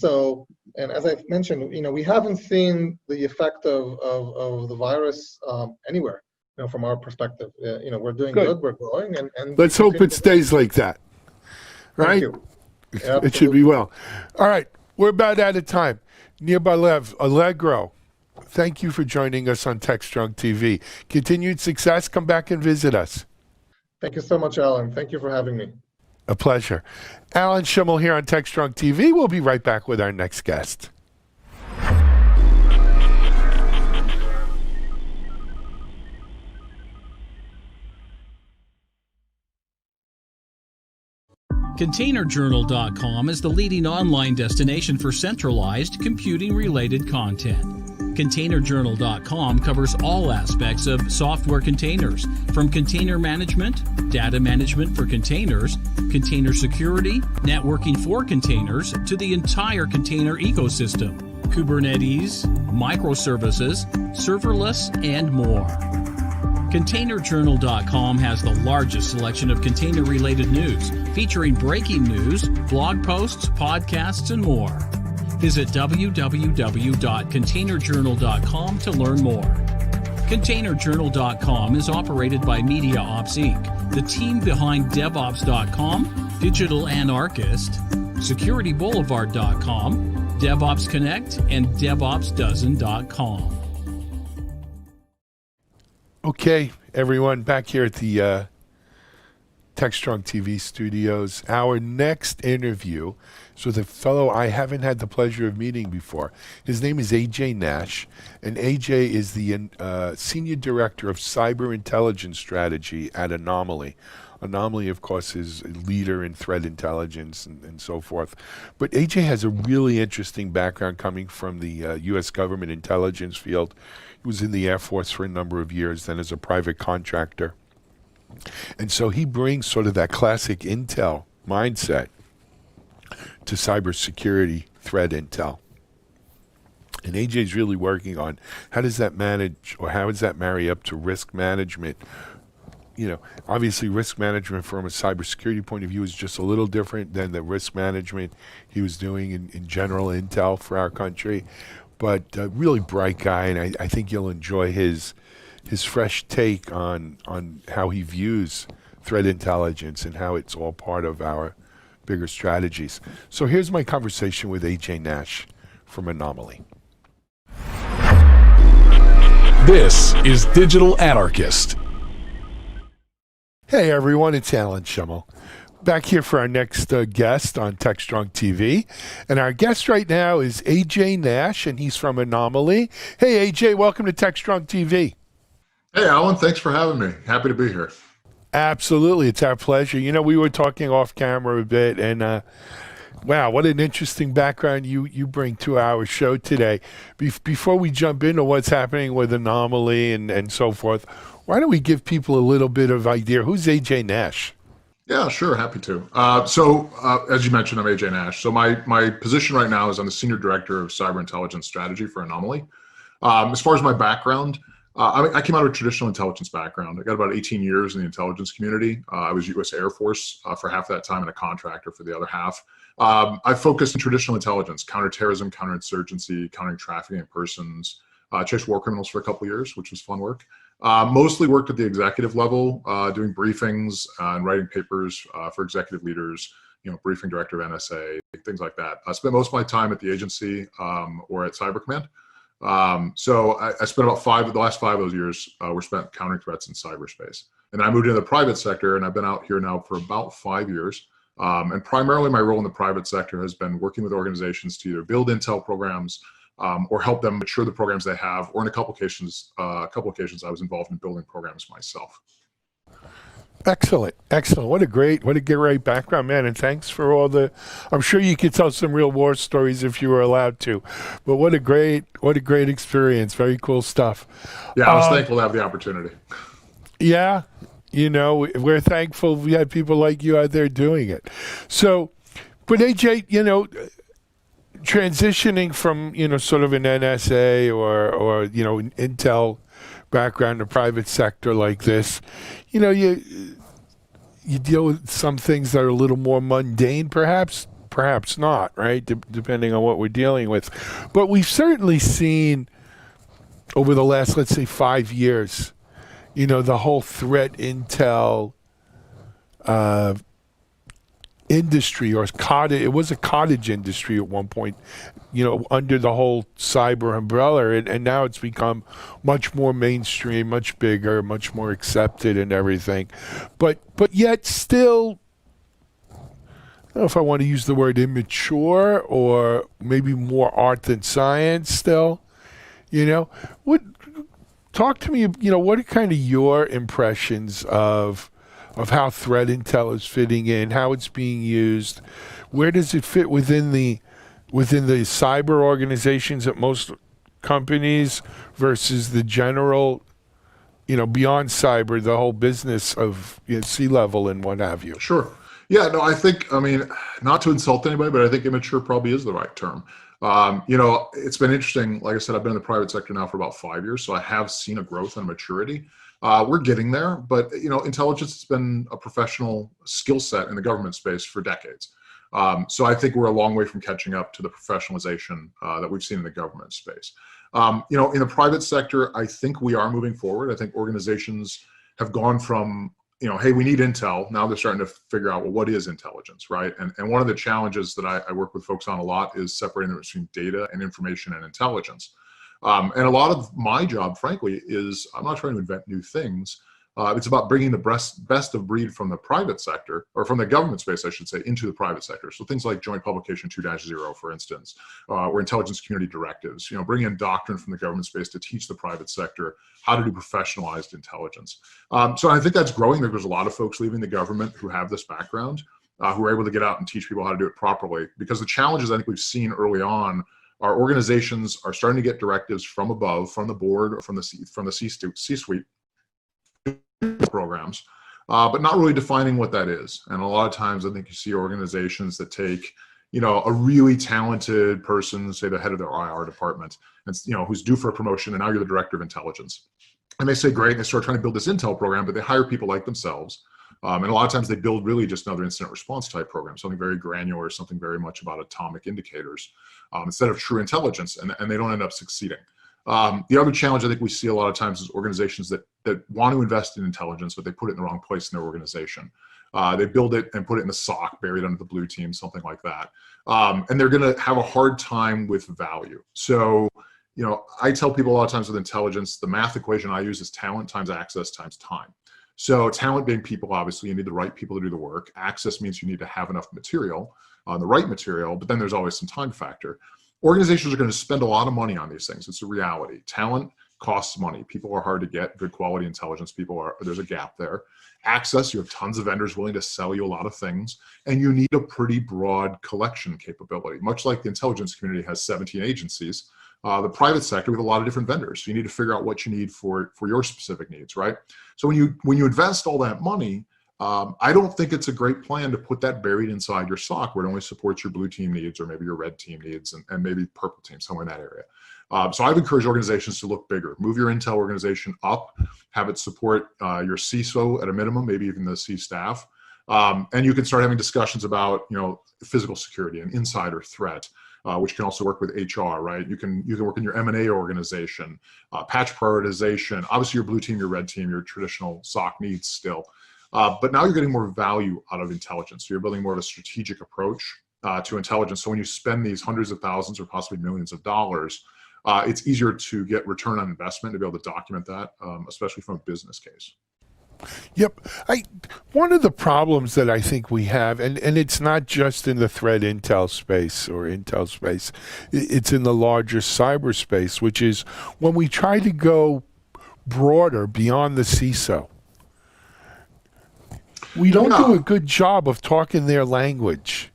as I mentioned, we haven't seen the effect of the virus anywhere. From our perspective, we're doing good. We're growing, and let's hope it stays like that. Right? It should be well. All right, we're about out of time. Nir Bar-Lev, Allegro, thank you for joining us on TechStrong TV. Continued success. Come back and visit us. Thank you so much, Alan. Thank you for having me. A pleasure. Alan Schimmel here on TechStrong TV. We'll be right back with our next guest. ContainerJournal.com is the leading online destination for centralized computing-related content. ContainerJournal.com covers all aspects of software containers, from container management, data management for containers, container security, networking for containers, to the entire container ecosystem, Kubernetes, microservices, serverless, and more. ContainerJournal.com has the largest selection of container-related news, featuring breaking news, blog posts, podcasts, and more. Visit www.containerjournal.com to learn more. ContainerJournal.com is operated by MediaOps Inc., the team behind DevOps.com, Digital Anarchist, SecurityBoulevard.com, DevOps Connect, and DevOpsDozen.com. Okay, everyone, back here at the TechStrong TV studios. Our next interview is with a fellow I haven't had the pleasure of meeting before. His name is AJ Nash, and AJ is the Senior Director of Cyber Intelligence Strategy at Anomaly. Anomaly, of course, is a leader in threat intelligence and so forth. But AJ has a really interesting background coming from the U.S. government intelligence field. He was in the Air Force for a number of years, then as a private contractor. And so he brings sort of that classic intel mindset to cybersecurity threat intel. And AJ is really working on how does that manage, or how does that marry up to risk management? Obviously risk management from a cybersecurity point of view is just a little different than the risk management he was doing in general intel for our country. But a really bright guy, and I think you'll enjoy his fresh take on how he views threat intelligence and how it's all part of our bigger strategies. So here's my conversation with AJ Nash from Anomaly. This is Digital Anarchist. Hey everyone, it's Alan Schimmel. Back here for our next guest on TechStrong TV. And our guest right now is AJ Nash, and he's from Anomaly. Hey AJ, welcome to TechStrong TV. Hey Alan, thanks for having me. Happy to be here. Absolutely, it's our pleasure. We were talking off camera a bit, and wow, what an interesting background you bring to our show today. Before we jump into what's happening with Anomaly and so forth, why don't we give people a little bit of idea? Who's AJ Nash? Yeah, sure, happy to. So as you mentioned, I'm AJ Nash. So my position right now is I'm the Senior Director of Cyber Intelligence Strategy for Anomaly. As far as my background, I came out of a traditional intelligence background. I got about 18 years in the intelligence community. I was U.S. Air Force for half that time and a contractor for the other half. I focused in traditional intelligence, counterterrorism, counterinsurgency, countering trafficking in persons, chased war criminals for a couple of years, which was fun work. Mostly worked at the executive level, doing briefings and writing papers for executive leaders, briefing director of NSA, things like that. I spent most of my time at the agency or at Cyber Command. So I spent about the last 5 of those years were spent countering threats in cyberspace. And I moved into the private sector, and I've been out here now for about 5 years. And primarily my role in the private sector has been working with organizations to either build intel programs, or help them mature the programs they have, or in a couple occasions, I was involved in building programs myself. Excellent, excellent. What a great background, man. And thanks for all the. I'm sure you could tell some real war stories if you were allowed to, but what a great experience. Very cool stuff. Yeah, I was thankful to have the opportunity. Yeah, we're thankful we had people like you out there doing it. So, but AJ, transitioning from sort of an NSA or an Intel background to private sector like this, you deal with some things that are a little more mundane, perhaps not, right? Depending on what we're dealing with. But we've certainly seen over the last, let's say, 5 years, the whole threat intel industry, or it was a cottage industry at one point, under the whole cyber umbrella, and now it's become much more mainstream, much bigger, much more accepted and everything. But yet still, I don't know if I want to use the word immature, or maybe more art than science still. Talk to me, what are kind of your impressions of how threat intel is fitting in, how it's being used, where does it fit within the cyber organizations at most companies versus the general, beyond cyber, the whole business of C-level and what have you? Sure. Yeah, no, not to insult anybody, but I think immature probably is the right term. It's been interesting. Like I said, I've been in the private sector now for about 5 years, so I have seen a growth and maturity. We're getting there, but intelligence has been a professional skill set in the government space for decades. So I think we're a long way from catching up to the professionalization that we've seen in the government space. In the private sector, I think we are moving forward. I think organizations have gone from, hey, we need intel. Now they're starting to figure out, well, what is intelligence, right? And one of the challenges that I work with folks on a lot is separating between data and information and intelligence. And a lot of my job, frankly, is I'm not trying to invent new things. It's about bringing the best of breed from the private sector, or from the government space, I should say, into the private sector. So things like Joint Publication 2-0, for instance, or intelligence community directives, bring in doctrine from the government space to teach the private sector how to do professionalized intelligence. So I think that's growing. There's a lot of folks leaving the government who have this background, who are able to get out and teach people how to do it properly. Because the challenges I think we've seen early on, our organizations are starting to get directives from above, from the board, or from the C-suite programs, but not really defining what that is. And a lot of times I think you see organizations that take, a really talented person, say the head of their IR department, and who's due for a promotion, and now you're the director of intelligence. And they say, great, and they start trying to build this intel program, but they hire people like themselves. And a lot of times they build really just another incident response type program, something very granular, something very much about atomic indicators, instead of true intelligence, and they don't end up succeeding. The other challenge I think we see a lot of times is organizations that want to invest in intelligence, but they put it in the wrong place in their organization. They build it and put it in the SOC, buried under the blue team, something like that. And they're going to have a hard time with value. So, I tell people a lot of times with intelligence, the math equation I use is talent times access times time. So talent being people, obviously, you need the right people to do the work. Access means you need to have enough material, the right material, but then there's always some time factor. Organizations are going to spend a lot of money on these things. It's a reality. Talent costs money. People are hard to get. Good quality intelligence there's a gap there. Access, you have tons of vendors willing to sell you a lot of things, and you need a pretty broad collection capability. Much like the intelligence community has 17 agencies, the private sector, we have a lot of different vendors. So you need to figure out what you need for your specific needs, right? So when you invest all that money, I don't think it's a great plan to put that buried inside your SOC where it only supports your blue team needs, or maybe your red team needs, and maybe purple team, somewhere in that area. So I've encouraged organizations to look bigger, move your intel organization up, have it support your CISO at a minimum, maybe even the C staff. And you can start having discussions about, physical security and insider threat, which can also work with HR, right? You can work in your M&A organization, patch prioritization, obviously your blue team, your red team, your traditional SOC needs still. But now you're getting more value out of intelligence. So you're building more of a strategic approach to intelligence. So when you spend these hundreds of thousands or possibly millions of dollars, it's easier to get return on investment, to be able to document that, especially from a business case. Yep. One of the problems that I think we have, and it's not just in the threat intel space or intel space, it's in the larger cyberspace, which is when we try to go broader beyond the CISO, we don't do a good job of talking their language.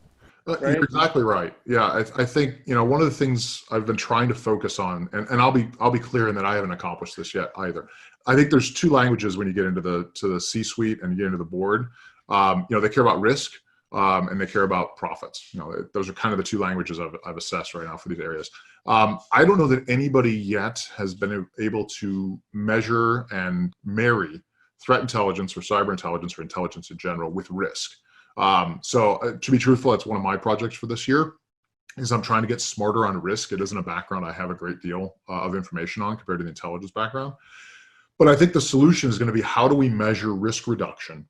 Right? You're exactly right. Yeah, I think one of the things I've been trying to focus on, and I'll be clear in that I haven't accomplished this yet either. I think there's two languages when you get into the C-suite and you get into the board. They care about risk and they care about profits. Those are kind of the two languages I've assessed right now for these areas. I don't know that anybody yet has been able to measure and marry threat intelligence or cyber intelligence or intelligence in general with risk. To be truthful, that's one of my projects for this year, is I'm trying to get smarter on risk. It isn't a background I have a great deal of information on compared to the intelligence background. But I think the solution is going to be, how do we measure risk reduction?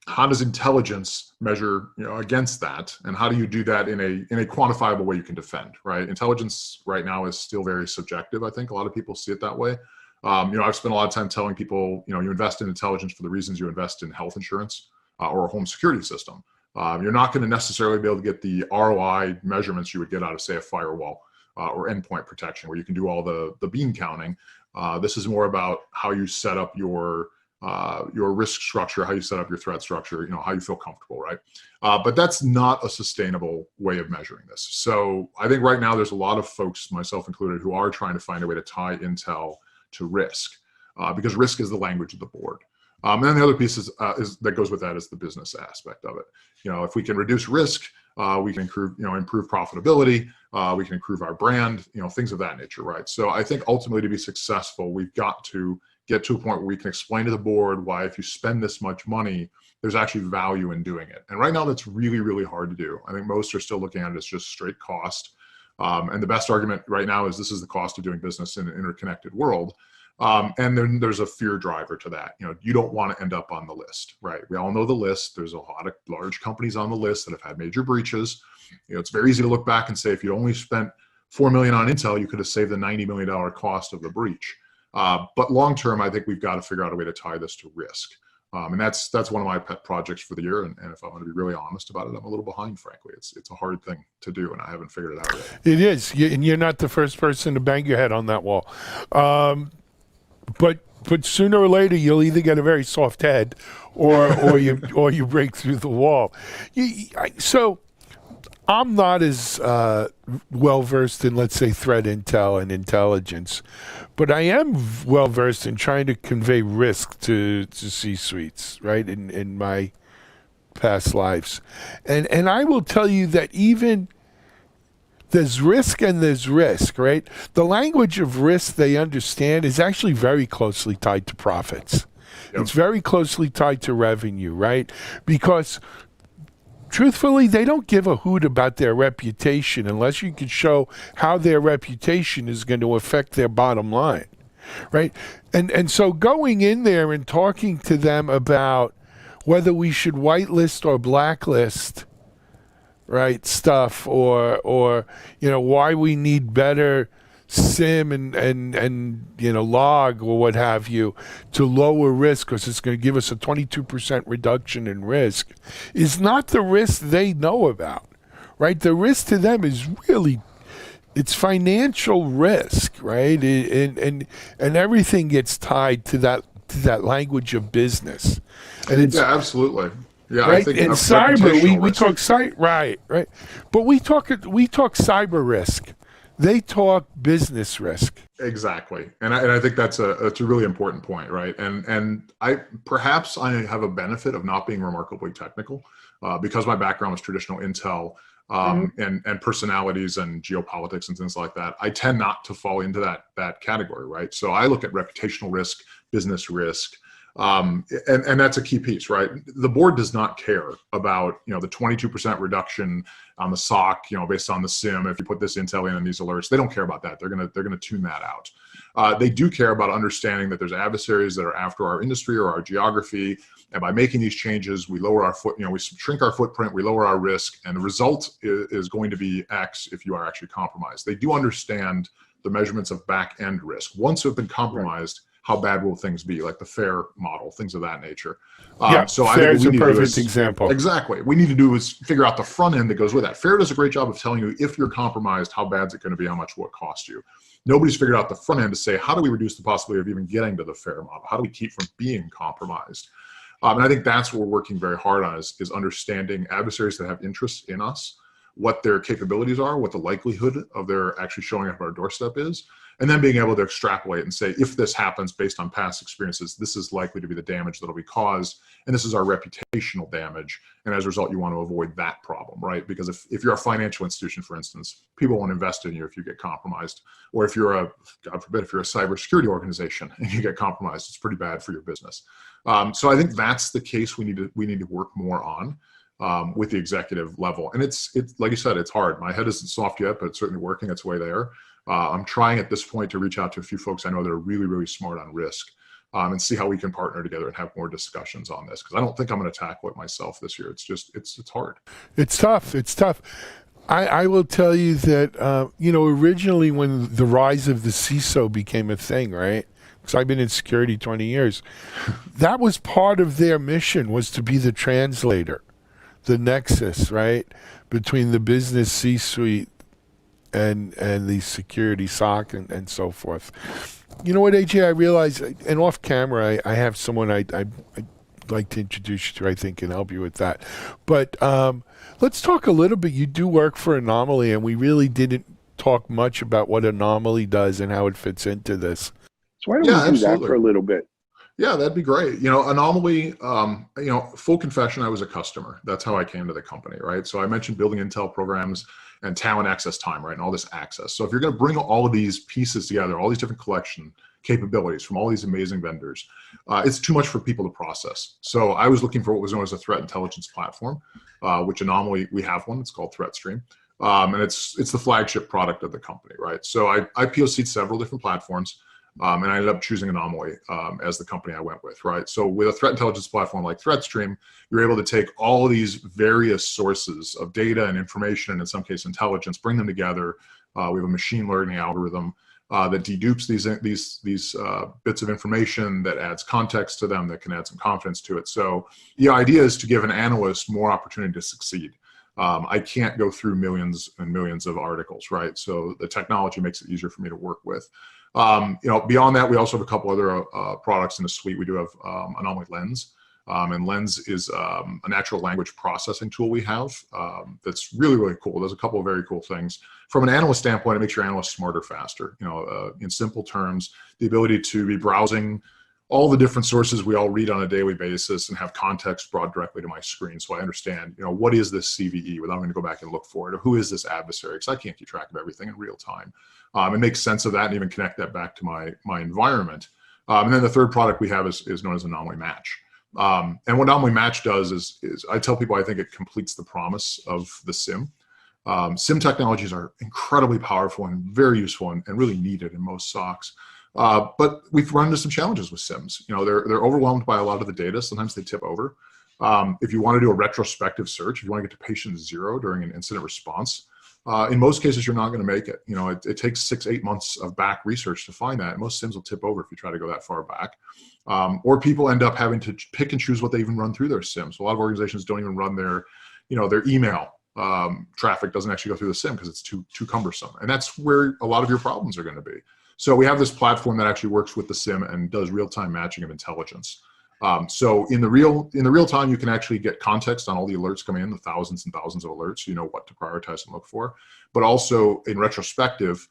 How does intelligence measure against that? And how do you do that in a quantifiable way you can defend, right? Intelligence right now is still very subjective. I think a lot of people see it that way. I've spent a lot of time telling people, you invest in intelligence for the reasons you invest in health insurance or a home security system. You're not going to necessarily be able to get the ROI measurements you would get out of, say, a firewall or endpoint protection, where you can do all the bean counting. This is more about how you set up your risk structure, how you set up your threat structure, how you feel comfortable, right? But that's not a sustainable way of measuring this. So I think right now there's a lot of folks, myself included, who are trying to find a way to tie intel to risk, because risk is the language of the board. And then the other piece is that goes with that is the business aspect of it. If we can reduce risk, we can improve profitability, we can improve our brand, things of that nature, right? So I think ultimately, to be successful, we've got to get to a point where we can explain to the board why, if you spend this much money, there's actually value in doing it. And right now, that's really, really hard to do. I think most are still looking at it as just straight cost. And the best argument right now is this is the cost of doing business in an interconnected world. And then there's a fear driver to that. You don't want to end up on the list, right? We all know the list. There's a lot of large companies on the list that have had major breaches. It's very easy to look back and say, if you only spent $4 million on Intel, you could have saved the $90 million cost of the breach. But long term, I think we've got to figure out a way to tie this to risk. And that's one of my pet projects for the year. And if I'm going to be really honest about it, I'm a little behind, frankly. It's a hard thing to do, and I haven't figured it out yet. It is, and you're not the first person to bang your head on that wall. But sooner or later, you'll either get a very soft head, or you break through the wall. So I'm not as well versed in, let's say, threat intel and intelligence, but I am well versed in trying to convey risk to C-suites, right? In my past lives, and I will tell you that even there's risk and there's risk, right? The language of risk they understand is actually very closely tied to profits. Yep. It's very closely tied to revenue, right? Because truthfully, they don't give a hoot about their reputation unless you can show how their reputation is going to affect their bottom line, right? And so going in there and talking to them about whether we should whitelist or blacklist, right, stuff, or why we need better SIM and log or what have you to lower risk because it's going to give us a 22% reduction in risk, is not the risk they know about, right? The risk to them is really, it's financial risk, right? And everything gets tied to that language of business. And it's, yeah, absolutely. Yeah, right? I think in cyber, we talk cyber, right, but we talk cyber risk. They talk business risk. Exactly, and I think that's a really important point, right? And I have a benefit of not being remarkably technical because my background was traditional intel and personalities and geopolitics and things like that. I tend not to fall into that category, right? So I look at reputational risk, business risk. And that's a key piece, right? The board does not care about, the 22% reduction on the SOC, based on the SIM. If you put this intel in and these alerts, they don't care about that. They're gonna tune that out. They do care about understanding that there's adversaries that are after our industry or our geography, and by making these changes, we lower our we shrink our footprint, we lower our risk, and the result is going to be X if you are actually compromised. They do understand the measurements of back end risk. Once you've been compromised, how bad will things be, like the FAIR model, things of that nature. So FAIR is a perfect example. Exactly. What we need to do is figure out the front end that goes with that. FAIR does a great job of telling you if you're compromised, how bad is it going to be, how much will it cost you. Nobody's figured out the front end to say, how do we reduce the possibility of even getting to the FAIR model? How do we keep from being compromised? And I think that's what we're working very hard on is understanding adversaries that have interests in us, what their capabilities are, what the likelihood of their actually showing up at our doorstep is, and then being able to extrapolate and say, if this happens based on past experiences, this is likely to be the damage that'll be caused, and this is our reputational damage, and as a result, you want to avoid that problem, right? Because if you're a financial institution, for instance, people won't invest in you if you get compromised, or if you're God forbid, if you're a cybersecurity organization and you get compromised, it's pretty bad for your business. So I think that's the case we need to work more on. With the executive level. And it's like you said, it's hard. My head isn't soft yet, but it's certainly working its way there. I'm trying at this point to reach out to a few folks I know that are really, really smart on risk and see how we can partner together and have more discussions on this. Because I don't think I'm going to tackle it myself this year. It's hard. It's tough. It's tough. I will tell you that, originally when the rise of the CISO became a thing, right? Because I've been in security 20 years. That was part of their mission, was to be the translator. The nexus, right, between the business C-suite and the security SOC and so forth. You know what, AJ, I realize, and off camera, I have someone I'd like to introduce you to, I think, can help you with that. But let's talk a little bit. You do work for Anomaly, and we really didn't talk much about what Anomaly does and how it fits into this. So why don't we do that for a little bit? Yeah, that'd be great. Anomaly, full confession, I was a customer. That's how I came to the company, right? So I mentioned building Intel programs and talent access time, right? And all this access. So if you're going to bring all of these pieces together, all these different collection capabilities from all these amazing vendors, it's too much for people to process. So I was looking for what was known as a threat intelligence platform, which Anomaly, we have one. It's called ThreatStream. And it's the flagship product of the company, right? So I POC'd several different platforms. And I ended up choosing Anomaly as the company I went with, right? So with a threat intelligence platform like ThreatStream, you're able to take all of these various sources of data and information, and in some case intelligence, bring them together. We have a machine learning algorithm that dedupes these bits of information, that adds context to them, that can add some confidence to it. So the idea is to give an analyst more opportunity to succeed. I can't go through millions and millions of articles, right? So the technology makes it easier for me to work with. Beyond that, we also have a couple other products in the suite. We do have Anomaly Lens, and Lens is a natural language processing tool we have that's really, really cool. There's a couple of very cool things. From an analyst standpoint, it makes your analyst smarter faster. In simple terms, the ability to be browsing all the different sources we all read on a daily basis and have context brought directly to my screen, so I understand, what is this CVE without having to go back and look for it, or who is this adversary, because I can't keep track of everything in real time. And make sense of that and even connect that back to my environment. And then the third product we have is known as Anomaly Match. And what Anomaly Match does is I tell people I think it completes the promise of the SIM. SIM technologies are incredibly powerful and very useful and really needed in most SOCs. But we've run into some challenges with SIMs. They're overwhelmed by a lot of the data. Sometimes they tip over. If you want to do a retrospective search, if you want to get to patient 0 during an incident response, in most cases, you're not going to make it. It takes 6-8 months of back research to find that. And most SIMs will tip over if you try to go that far back. Or people end up having to pick and choose what they even run through their SIMs. So a lot of organizations don't even run their email traffic doesn't actually go through the SIM because it's too cumbersome. And that's where a lot of your problems are going to be. So we have this platform that actually works with the SIM and does real-time matching of intelligence. So in the real time, you can actually get context on all the alerts coming in, the thousands and thousands of alerts, you know what to prioritize and look for. But also in retrospective,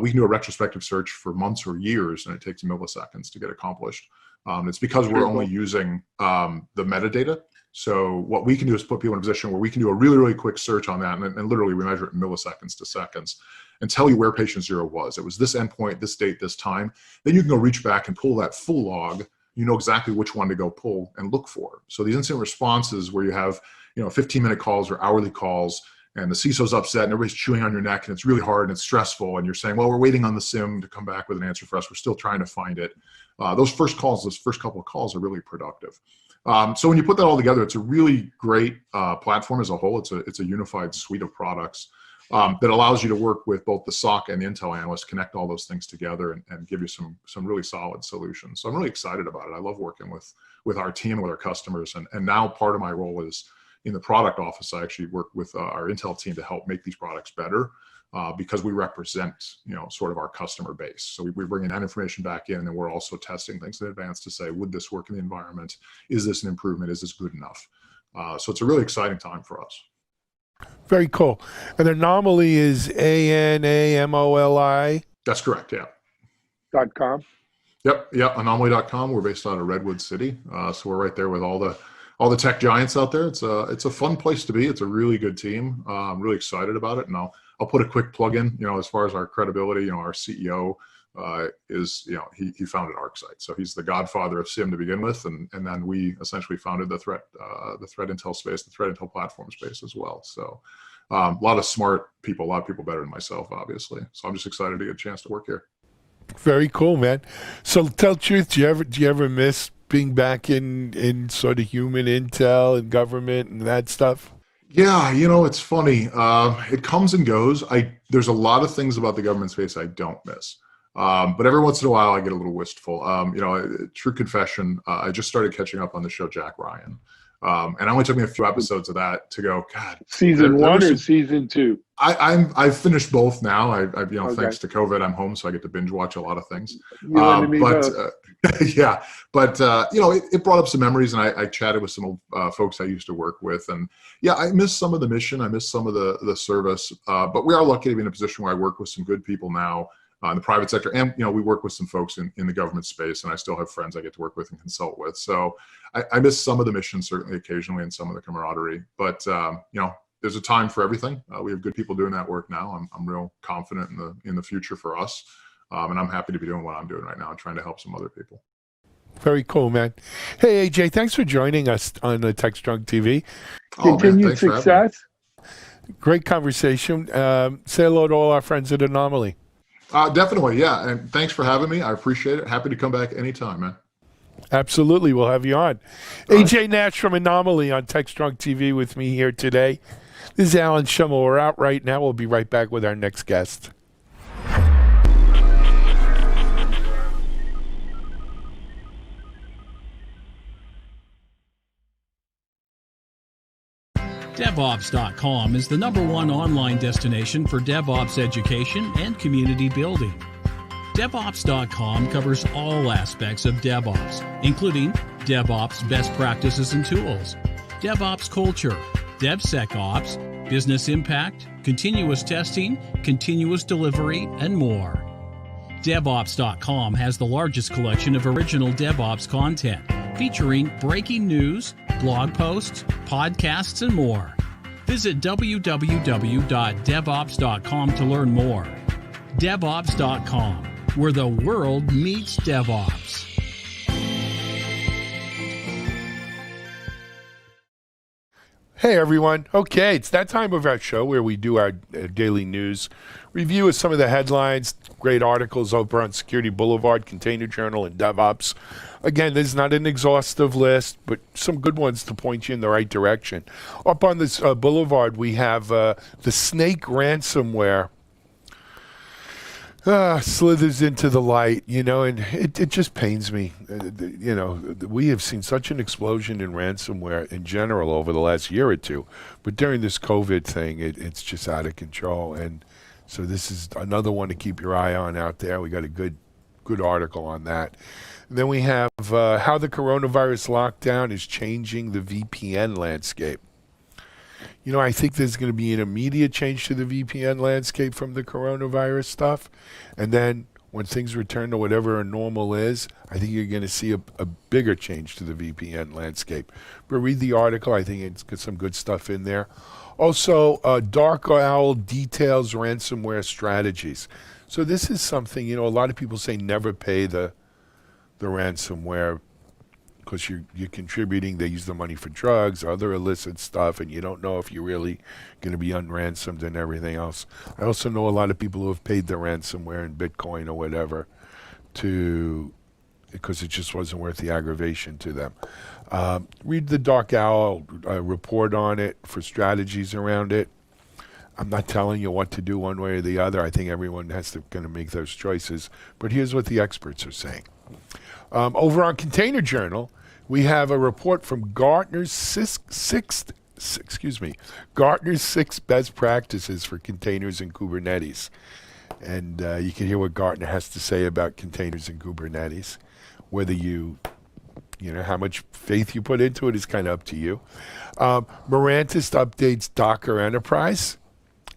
we can do a retrospective search for months or years, and it takes milliseconds to get accomplished. It's because we're only using the metadata. So what we can do is put people in a position where we can do a really, really quick search on that, and literally we measure it in milliseconds to seconds, and tell you where patient 0 was. It was this endpoint, this date, this time. Then you can go reach back and pull that full log. You know exactly which one to go pull and look for. So these incident responses where you have 15-minute calls or hourly calls, and the CISO's upset and everybody's chewing on your neck and it's really hard and it's stressful, and you're saying, well, we're waiting on the SIM to come back with an answer for us. We're still trying to find it. Those first couple of calls are really productive. So when you put that all together, it's a really great platform as a whole. It's a unified suite of products. that allows you to work with both the SOC and the Intel analyst, connect all those things together and give you some really solid solutions. So I'm really excited about it. I love working with our team, with our customers. And now part of my role is in the product office. I actually work with our Intel team to help make these products better. Because we represent, sort of our customer base. So we bring in that information back in, and then we're also testing things in advance to say, would this work in the environment? Is this an improvement? Is this good enough? So it's a really exciting time for us. Very cool. And Anomaly is ANAMOLI? That's correct, yeah. .com? Yep, anomaly.com. We're based out of Redwood City. So we're right there with all the tech giants out there. It's a fun place to be. It's a really good team. I'm really excited about it. And I'll put a quick plug in, as far as our credibility, our CEO is, he founded ArcSight. So he's the godfather of SIEM to begin with. And then we essentially founded the threat intel space, the threat intel platform space as well. So a lot of smart people, a lot of people better than myself, obviously. So I'm just excited to get a chance to work here. Very cool, man. So tell the truth, do you ever miss being back in sort of human intel and government and that stuff? Yeah, it's funny. It comes and goes. There's a lot of things about the government space I don't miss. But every once in a while I get a little wistful. True confession, I just started catching up on the show Jack Ryan. And it only took me a few episodes of that to go, God. Season one or season two? I've finished both now. Okay. Thanks to COVID, I'm home, so I get to binge watch a lot of things. You and me both. Yeah, but it brought up some memories, and I chatted with some folks I used to work with, and yeah, I miss some of the mission, I miss some of the service, but we are lucky to be in a position where I work with some good people now in the private sector, and we work with some folks in the government space, and I still have friends I get to work with and consult with. So I miss some of the mission, certainly occasionally, and some of the camaraderie, but there's a time for everything. We have good people doing that work now. I'm real confident in the future for us. And I'm happy to be doing what I'm doing right now, trying to help some other people. Very cool, man. Hey, AJ, thanks for joining us on the TechStrong TV. Continued success. Great conversation. Say hello to all our friends at Anomaly. Definitely, yeah. And thanks for having me. I appreciate it. Happy to come back anytime, man. Absolutely. We'll have you on. AJ Nash from Anomaly on TechStrong TV with me here today. This is Alan Schimmel. We're out right now. We'll be right back with our next guest. DevOps.com is the #1 online destination for DevOps education and community building. DevOps.com covers all aspects of DevOps, including DevOps best practices and tools, DevOps culture, DevSecOps, business impact, continuous testing, continuous delivery, and more. DevOps.com has the largest collection of original DevOps content, featuring breaking news, blog posts, podcasts, and more. Visit www.devops.com to learn more. DevOps.com, where the world meets DevOps. Hey everyone. Okay, it's that time of our show where we do our daily news review of some of the headlines, great articles over on Security Boulevard, Container Journal, and DevOps. Again, there's not an exhaustive list, but some good ones to point you in the right direction. Up on this boulevard, we have the Snake ransomware slithers into the light, and it just pains me. We have seen such an explosion in ransomware in general over the last year or two, but during this COVID thing, it's just out of control. And so this is another one to keep your eye on out there. We got a good article on that. And then we have how the coronavirus lockdown is changing the VPN landscape. I think there's going to be an immediate change to the VPN landscape from the coronavirus stuff. And then when things return to whatever a normal is, I think you're going to see a bigger change to the VPN landscape. But read the article. I think it's got some good stuff in there. Also, Dark Owl details ransomware strategies. So this is something, a lot of people say never pay the ransomware because you're contributing. They use the money for drugs, other illicit stuff, and you don't know if you're really going to be unransomed and everything else. I also know a lot of people who have paid the ransomware in Bitcoin or whatever because it just wasn't worth the aggravation to them. Read the Dark Owl report on it for strategies around it. I'm not telling you what to do one way or the other. I think everyone has to kind of make those choices. But here's what the experts are saying. Over on Container Journal, we have a report from Gartner's Gartner's 6 best practices for containers and Kubernetes. And you can hear what Gartner has to say about containers and Kubernetes. Whether you know, how much faith you put into it is kind of up to you. Mirantis updates Docker Enterprise.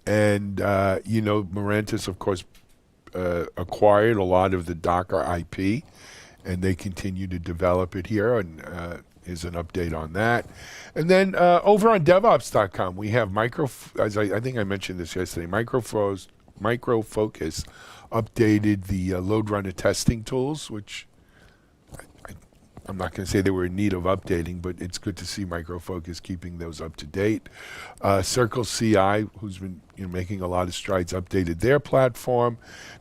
And, you know, Mirantis, of course, acquired a lot of the Docker IP, and they continue to develop it here, and is an update on that. And then over on DevOps.com, we have as I think I mentioned this yesterday, Micro Focus updated the load runner testing tools, which I'm not going to say they were in need of updating, but it's good to see Micro Focus keeping those up to date. Circle CI, who's been making a lot of strides, updated their platform.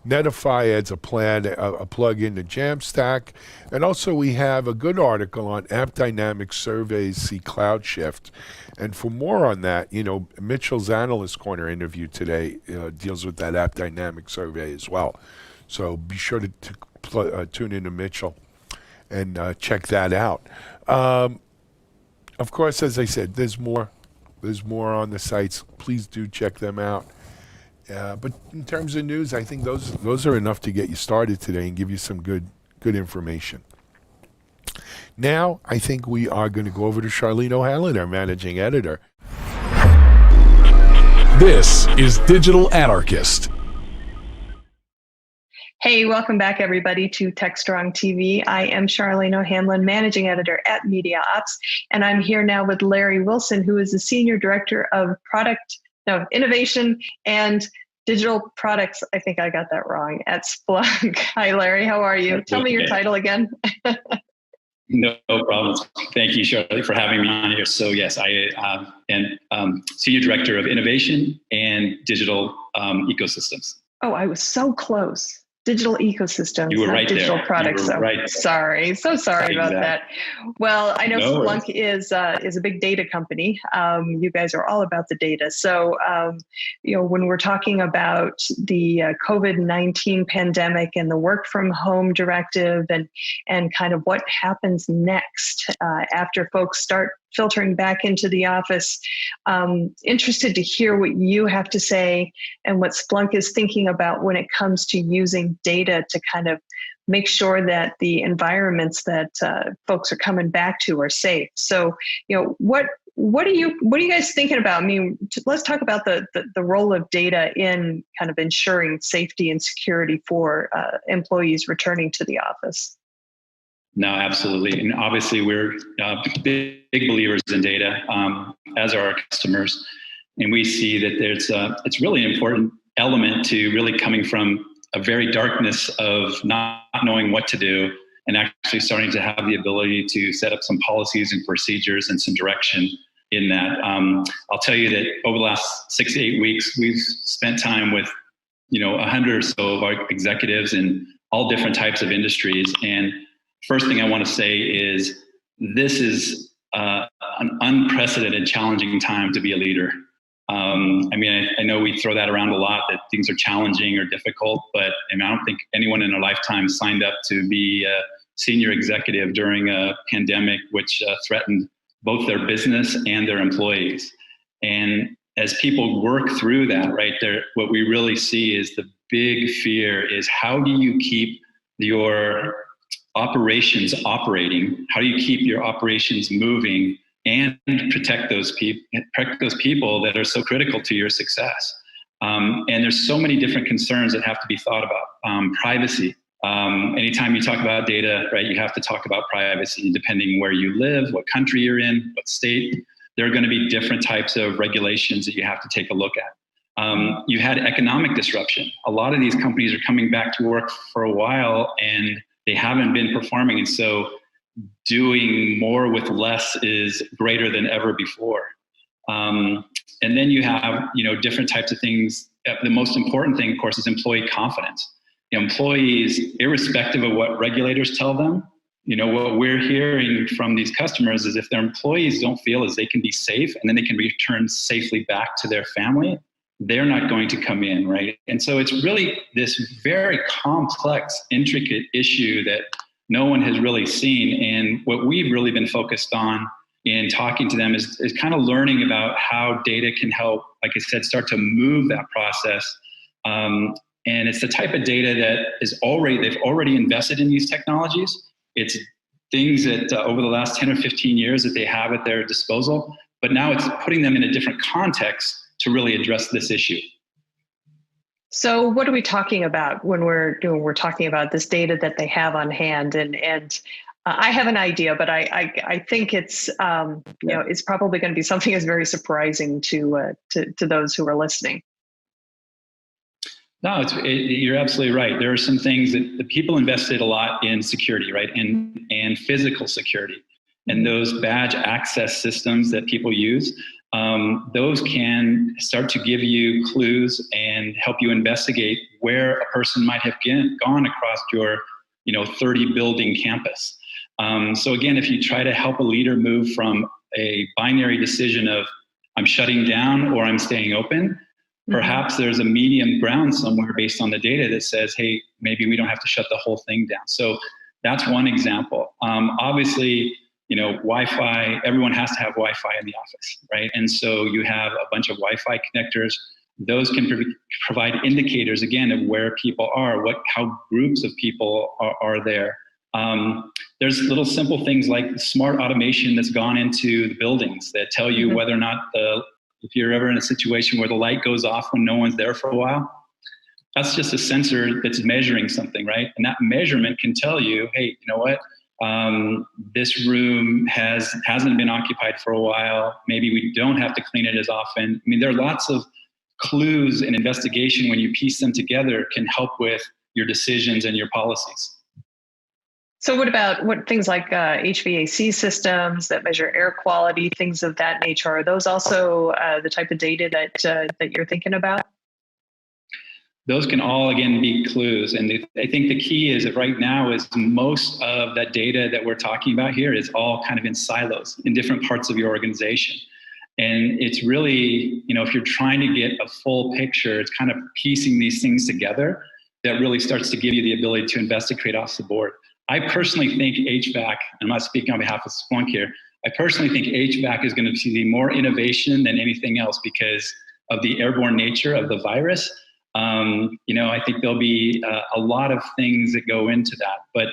Netify adds a plug-in to Jamstack. And also we have a good article on AppDynamics surveys see cloud shift. And for more on that, Mitchell's Analyst Corner interview today deals with that AppDynamics survey as well. So be sure to tune in to Mitchell and check that out. Of course, as I said, there's more on the sites. Please do check them out. But in terms of news, I think those are enough to get you started today and give you some good information. Now, I think we are going to go over to Charlene O'Hanlon, our managing editor. This is Digital Anarchist. Hey, welcome back, everybody, to TechStrong TV. I am Charlene O'Hanlon, Managing Editor at Media Ops, and I'm here now with Larry Wilson, who is the Senior Director of Innovation and Digital Products. I think I got that wrong, at Splunk. Hi, Larry. How are you? Tell me your title again. No problem. Thank you, Charlie, for having me on here. So yes, I am Senior Director of Innovation and Digital Ecosystems. Oh, I was so close. Digital ecosystems, you were right digital there. products. You were right there. Sorry about that. Well, I know Splunk is a big data company. You guys are all about the data. So, when we're talking about the COVID-19 pandemic and the work from home directive and kind of what happens next after folks start filtering back into the office, interested to hear what you have to say and what Splunk is thinking about when it comes to using data to kind of make sure that the environments that folks are coming back to are safe. So, what are you guys thinking about? I mean, let's talk about the role of data in kind of ensuring safety and security for employees returning to the office. No, absolutely. And obviously we're big believers in data, as are our customers. And we see that it's really an important element to really coming from a very darkness of not knowing what to do and actually starting to have the ability to set up some policies and procedures and some direction in that. I'll tell you that over the last 6 to 8 weeks, we've spent time with, 100 or so of our executives in all different types of industries. And first thing I want to say is this is an unprecedented, challenging time to be a leader. I know we throw that around a lot, that things are challenging or difficult, but I don't think anyone in their lifetime signed up to be a senior executive during a pandemic which threatened both their business and their employees. And as people work through that, right there, what we really see is the big fear is how do you keep your operations operating? How do you keep your operations moving and protect those people that are so critical to your success? And there's so many different concerns that have to be thought about. Privacy. Anytime you talk about data, right, you have to talk about privacy. Depending where you live, what country you're in, what state, there are going to be different types of regulations that you have to take a look at. You had economic disruption. A lot of these companies are coming back to work for a while and they haven't been performing. And so doing more with less is greater than ever before. And then you have, different types of things. The most important thing, of course, is employee confidence. Employees, irrespective of what regulators tell them, what we're hearing from these customers is if their employees don't feel as they can be safe and then they can return safely back to their family, they're not going to come in, right? And so it's really this very complex, intricate issue that no one has really seen. And what we've really been focused on in talking to them is kind of learning about how data can help, like I said, start to move that process. And it's the type of data that they've already invested in these technologies. It's things that over the last 10 or 15 years that they have at their disposal, but now it's putting them in a different context to really address this issue. So what are we talking about when we're talking about this data that they have on hand? And I have an idea, but I think it's it's probably going to be something that's very surprising to those who are listening. No, you're absolutely right. There are some things that the people invested a lot in security, right? And physical security. And those badge access systems that people use, those can start to give you clues and help you investigate where a person might have gone across your 30 building campus. So again, if you try to help a leader move from a binary decision of I'm shutting down or I'm staying open, perhaps there's a medium ground somewhere based on the data that says, hey, maybe we don't have to shut the whole thing down. So that's one example. Obviously, Wi-Fi, everyone has to have Wi-Fi in the office, right? And so you have a bunch of Wi-Fi connectors. Those can provide indicators, again, of where people are, how groups of people are there. There's little simple things like smart automation that's gone into the buildings that tell you whether or not if you're ever in a situation where the light goes off when no one's there for a while, that's just a sensor that's measuring something, right? And that measurement can tell you, hey, you know what? This room hasn't been occupied for a while. Maybe we don't have to clean it as often. I mean, there are lots of clues and investigation when you piece them together can help with your decisions and your policies. So what about things like HVAC systems that measure air quality, things of that nature? Are those also the type of data that you're thinking about? Those can all, again, be clues. And I think the key is that right now is most of that data that we're talking about here is all kind of in silos in different parts of your organization. And it's really, if you're trying to get a full picture, it's kind of piecing these things together that really starts to give you the ability to investigate off the board. I personally think HVAC, I'm not speaking on behalf of Splunk here, I personally think HVAC is going to see more innovation than anything else because of the airborne nature of the virus. I think there'll be a lot of things that go into that. But,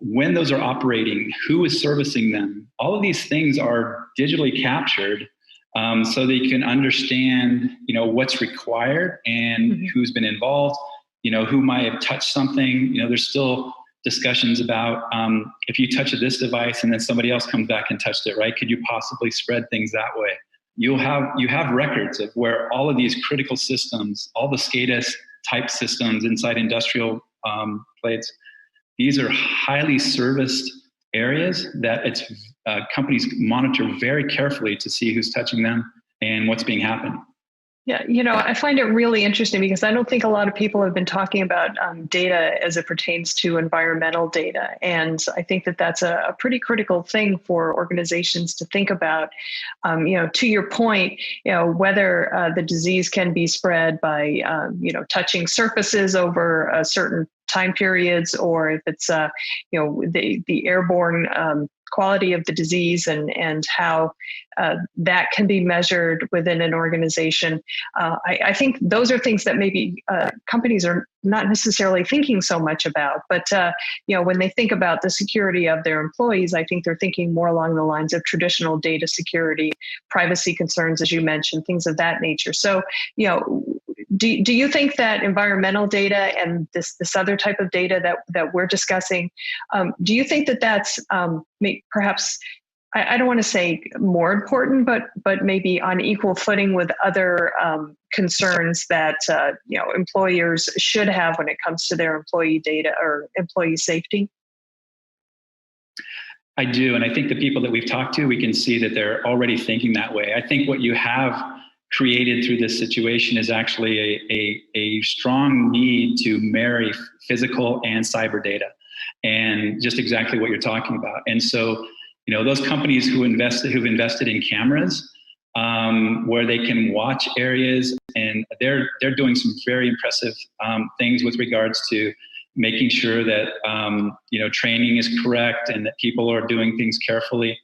when those are operating, who is servicing them? All of these things are digitally captured so that you can understand, what's required and who's been involved. Who might have touched something. There's still discussions about if you touch this device and then somebody else comes back and touched it, right? Could you possibly spread things that way? You have records of where all of these critical systems, all the SCADA type systems inside industrial plates, these are highly serviced areas that companies monitor very carefully to see who's touching them and what's being happened. Yeah, I find it really interesting because I don't think a lot of people have been talking about data as it pertains to environmental data. And I think that that's a pretty critical thing for organizations to think about. To your point, whether the disease can be spread by, touching surfaces over certain time periods, or if it's, the airborne quality of the disease and how that can be measured within an organization. I think those are things that maybe companies are not necessarily thinking so much about. But when they think about the security of their employees, I think they're thinking more along the lines of traditional data security, privacy concerns, as you mentioned, things of that nature. So, do you think that environmental data and this other type of data that we're discussing, do you think that that's perhaps, I don't want to say more important, but maybe on equal footing with other concerns that employers should have when it comes to their employee data or employee safety? I do, and I think the people that we've talked to, we can see that they're already thinking that way. I think what you have created through this situation is actually a strong need to marry physical and cyber data, and just exactly what you're talking about. And so, those companies who've invested in cameras, where they can watch areas, and they're doing some very impressive things with regards to making sure that training is correct and that people are doing things carefully.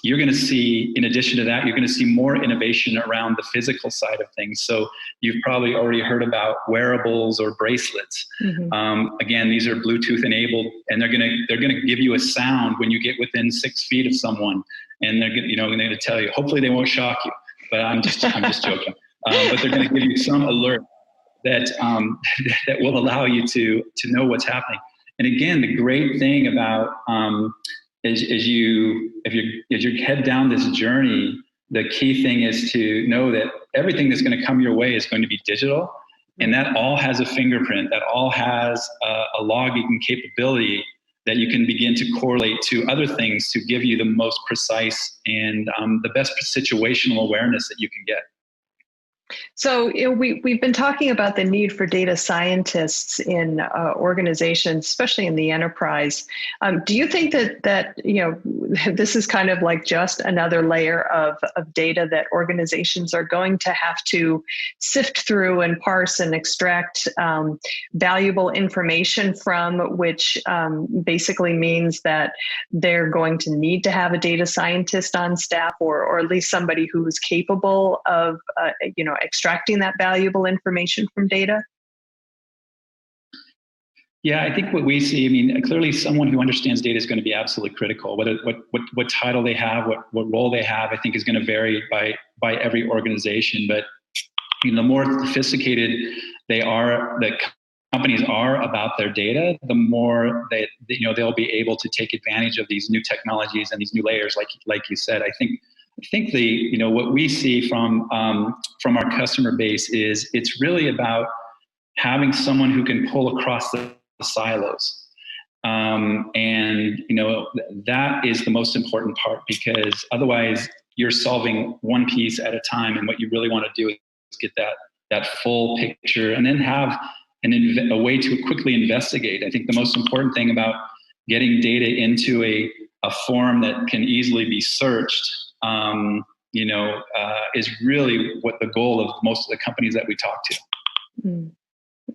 You're going to see, in addition to that, you're going to see more innovation around the physical side of things. So you've probably already heard about wearables or bracelets. Again, these are Bluetooth enabled, and they're going to give you a sound when you get within 6 feet of someone, and they're going to tell you. Hopefully, they won't shock you, but I'm just joking. But they're going to give you some alert that that will allow you to know what's happening. And again, the great thing about as you head down this journey, the key thing is to know that everything that's going to come your way is going to be digital, and that all has a fingerprint, that all has a logging capability that you can begin to correlate to other things to give you the most precise and the best situational awareness that you can get. So we've been talking about the need for data scientists in organizations, especially in the enterprise. Do you think that this is kind of like just another layer of data that organizations are going to have to sift through and parse and extract valuable information from, which basically means that they're going to need to have a data scientist on staff, or at least somebody who is capable of extracting that valuable information from data? Yeah, I think what we see, clearly someone who understands data is going to be absolutely critical. What title they have, what role they have, I think is going to vary by every organization. But the more sophisticated the companies are about their data, the more they'll be able to take advantage of these new technologies and these new layers, like you said. I think what we see from our customer base is it's really about having someone who can pull across the silos. That is the most important part, because otherwise you're solving one piece at a time. And what you really want to do is get that full picture, and then have a way to quickly investigate. I think the most important thing about getting data into a form that can easily be searched is really what the goal of most of the companies that we talk to.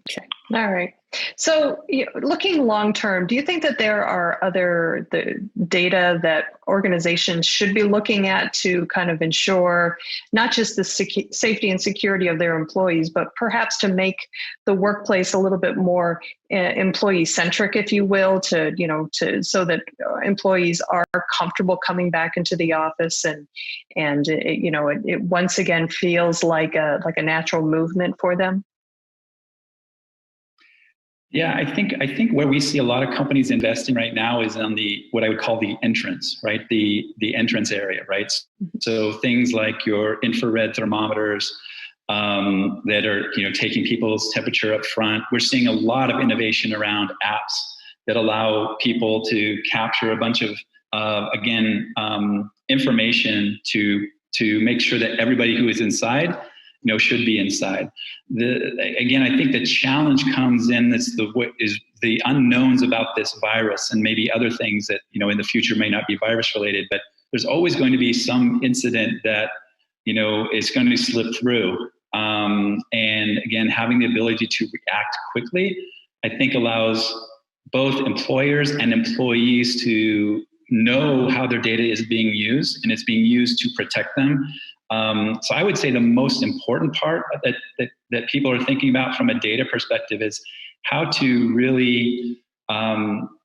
Okay. All right. So looking long term, do you think that there are the data that organizations should be looking at to kind of ensure not just the safety and security of their employees, but perhaps to make the workplace a little bit more employee centric, if you will, so that employees are comfortable coming back into the office, and it once again feels like a natural movement for them? Yeah, I think where we see a lot of companies investing right now is on what I would call the entrance, right? The entrance area, right? So things like your infrared thermometers that are taking people's temperature up front. We're seeing a lot of innovation around apps that allow people to capture a bunch of information to make sure that everybody who is inside should be inside. I think the challenge comes in the unknowns about this virus, and maybe other things that in the future may not be virus related, but there's always going to be some incident that is going to slip through. And again, having the ability to react quickly, I think allows both employers and employees to know how their data is being used, and it's being used to protect them. So I would say the most important part that people are thinking about from a data perspective is how to really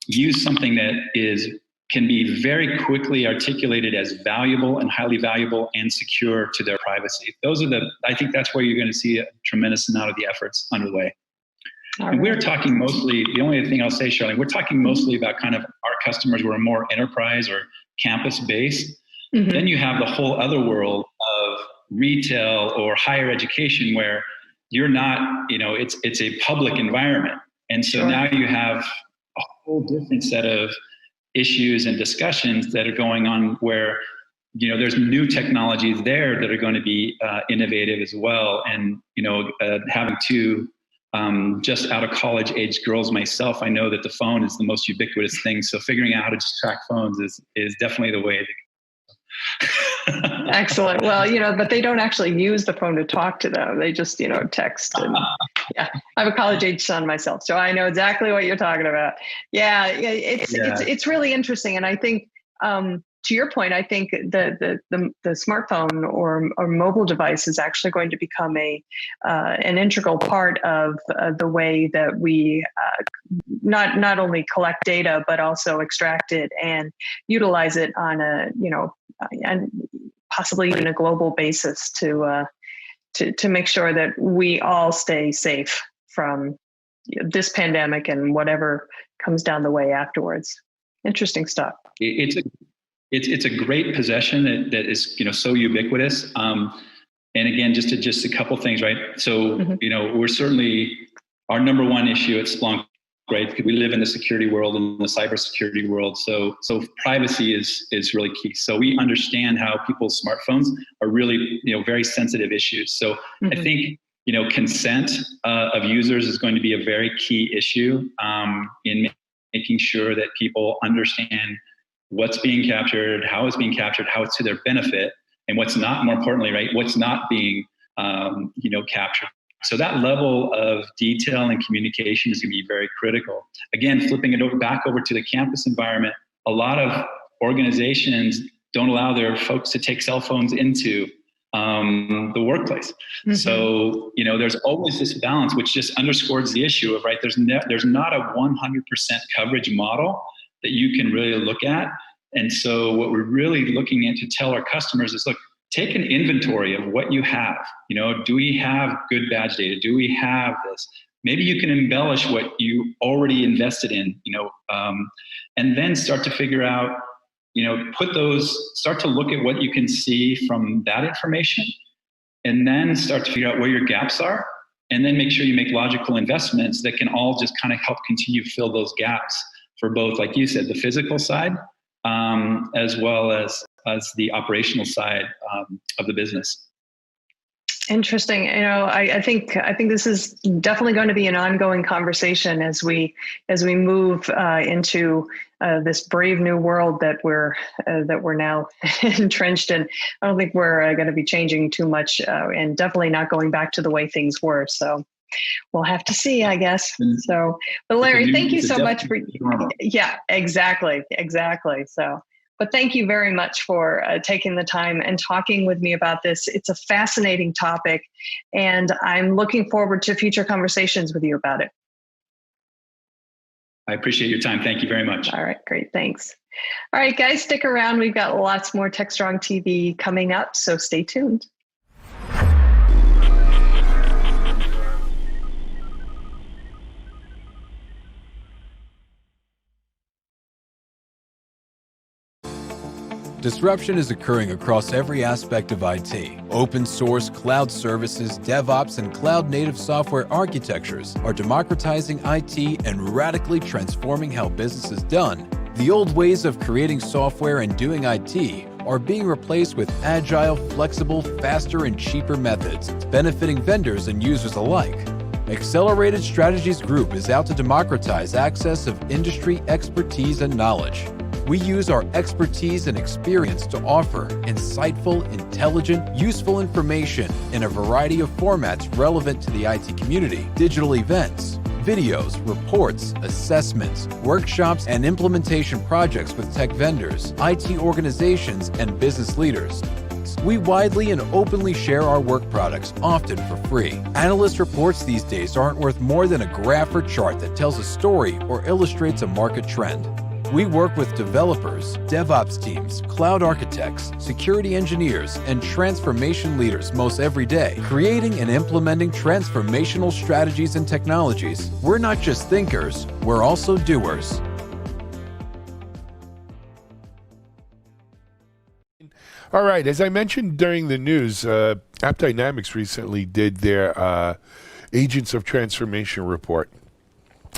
use something that can be very quickly articulated as valuable and highly valuable and secure to their privacy. I think that's where you're going to see a tremendous amount of the efforts underway. And we're talking mostly, the only thing I'll say, Charlene, we're talking mostly about kind of our customers who are more enterprise or campus-based. Mm-hmm. Then you have the whole other world of retail or higher education where you're not, it's a public environment. And so now you have a whole different set of issues and discussions that are going on where, there's new technologies there that are going to be innovative as well. And, having two just out of college age girls myself, I know that the phone is the most ubiquitous thing. So figuring out how to just track phones is definitely the way to go. Excellent. Well, but they don't actually use the phone to talk to them. They just, text. And yeah, I have a college age son myself, so I know exactly what you're talking about. Yeah, it's really interesting, and I think to your point, I think the smartphone or mobile device is actually going to become an integral part of the way that we not only collect data but also extract it and utilize it on and possibly even a global basis to make sure that we all stay safe from this pandemic and whatever comes down the way afterwards. Interesting stuff. It's a great possession that is so ubiquitous. And again, just a couple things, right? So we're certainly our number one issue at Splunk, right? Because we live in the security world and the cybersecurity world. So privacy is really key. So we understand how people's smartphones are really very sensitive issues. So I think consent of users is going to be a very key issue in making sure that people understand what's being captured, how it's being captured, how it's to their benefit, and what's not, more importantly, right, what's not being, captured. So that level of detail and communication is going to be very critical. Again, flipping it back over to the campus environment, a lot of organizations don't allow their folks to take cell phones into the workplace. So, there's always this balance, which just underscores the issue of, right, there's not a 100% coverage model that you can really look at. And so what we're really looking at to tell our customers is, look, take an inventory of what you have. Do we have good badge data? Do we have this? Maybe you can embellish what you already invested in, and then start to figure out, start to look at what you can see from that information, and then start to figure out where your gaps are, and then make sure you make logical investments that can all just kind of help continue to fill those gaps for both, like you said, the physical side, as well as the operational side of the business. Interesting. I think this is definitely going to be an ongoing conversation as we move into this brave new world that we're now entrenched in. I don't think we're going to be changing too much, and definitely not going back to the way things were. So we'll have to see, I guess. So, but Larry, thank you so much for. Yeah, exactly. So. But thank you very much for taking the time and talking with me about this. It's a fascinating topic, and I'm looking forward to future conversations with you about it. I appreciate your time. Thank you very much. All right, great. Thanks. All right, guys, stick around. We've got lots more TechStrong TV coming up, so stay tuned. Disruption is occurring across every aspect of IT. Open source, cloud services, DevOps, and cloud-native software architectures are democratizing IT and radically transforming how business is done. The old ways of creating software and doing IT are being replaced with agile, flexible, faster, and cheaper methods, benefiting vendors and users alike. Accelerated Strategies Group is out to democratize access of industry expertise and knowledge. We use our expertise and experience to offer insightful, intelligent, useful information in a variety of formats relevant to the IT community: digital events, videos, reports, assessments, workshops, and implementation projects with tech vendors, IT organizations, and business leaders. We widely and openly share our work products, often for free. Analyst reports these days aren't worth more than a graph or chart that tells a story or illustrates a market trend. We work with developers, DevOps teams, cloud architects, security engineers, and transformation leaders most every day, creating and implementing transformational strategies and technologies. We're not just thinkers, we're also doers. All right, as I mentioned during the news, AppDynamics recently did their Agents of Transformation report.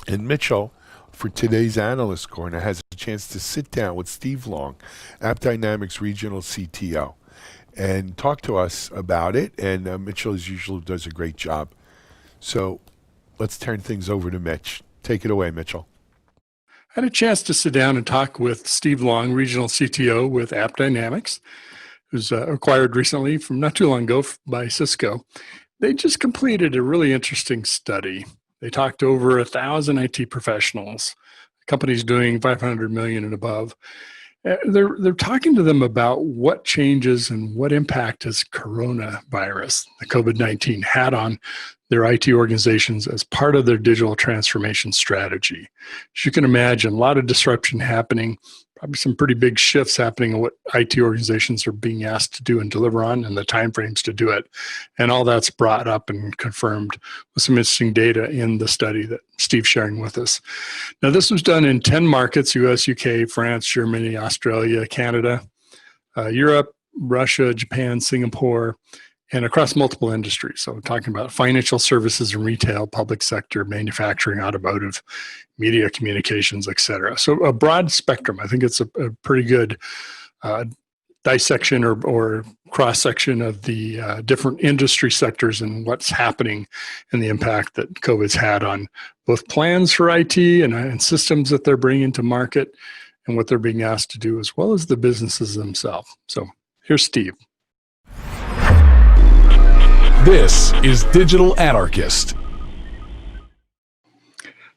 And Mitchell, for today's Analyst Corner, has a chance to sit down with Steve Long, AppDynamics Regional CTO, and talk to us about it. And Mitchell, as usual, does a great job. So let's turn things over to Mitch. Take it away, Mitchell. I had a chance to sit down and talk with Steve Long, Regional CTO with AppDynamics. who's acquired recently from not too long ago by Cisco. They just completed a really interesting study. They talked to over 1,000 IT professionals, companies doing 500 million and above. They're talking to them about what changes and what impact has coronavirus, the COVID-19, had on their IT organizations as part of their digital transformation strategy. As you can imagine, a lot of disruption happening, probably some pretty big shifts happening in what IT organizations are being asked to do and deliver on and the timeframes to do it. And all that's brought up and confirmed with some interesting data in the study that Steve's sharing with us. Now, this was done in 10 markets: US, UK, France, Germany, Australia, Canada, Europe, Russia, Japan, Singapore, and across multiple industries. So we're talking about financial services and retail, public sector, manufacturing, automotive, media, communications, et cetera. So a broad spectrum. I think it's a pretty good dissection or cross-section of the different industry sectors and what's happening and the impact that COVID's had on both plans for IT and systems that they're bringing to market and what they're being asked to do, as well as the businesses themselves. So here's Steve. This is Digital Anarchist.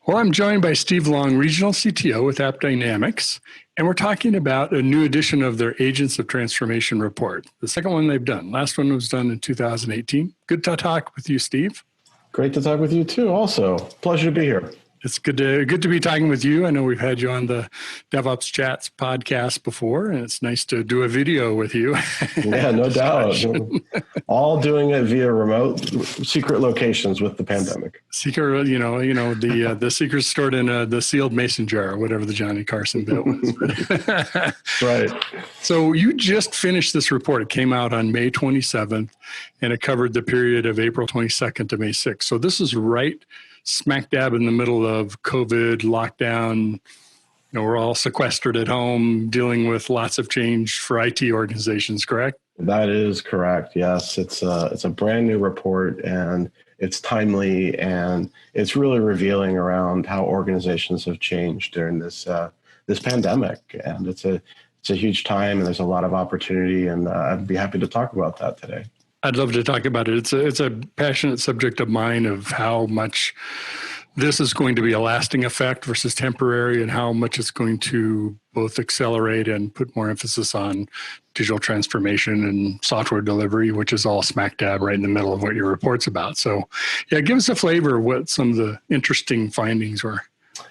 Well, I'm joined by Steve Long, Regional CTO with AppDynamics, and we're talking about a new edition of their Agents of Transformation report, the second one they've done. Last one was done in 2018. Good to talk with you, Steve. Great to talk with you too, also. Pleasure to be here. It's good to be talking with you. I know we've had you on the DevOps Chats podcast before, and it's nice to do a video with you. Yeah, no doubt. All doing it via remote, secret locations with the pandemic. Secret, the secret's stored in the sealed mason jar, or whatever the Johnny Carson bit was. Right. So you just finished this report. It came out on May 27th, and it covered the period of April 22nd to May 6th. So this is right smack dab in the middle of COVID lockdown. We're all sequestered at home, dealing with lots of change for IT organizations, correct? That is correct. Yes, it's a brand new report, and it's timely, and it's really revealing around how organizations have changed during this pandemic. And it's a huge time, and there's a lot of opportunity, and I'd be happy to talk about that today. I'd love to talk about it. It's a passionate subject of mine, of how much this is going to be a lasting effect versus temporary, and how much it's going to both accelerate and put more emphasis on digital transformation and software delivery, which is all smack dab right in the middle of what your report's about. So yeah, give us a flavor of what some of the interesting findings were.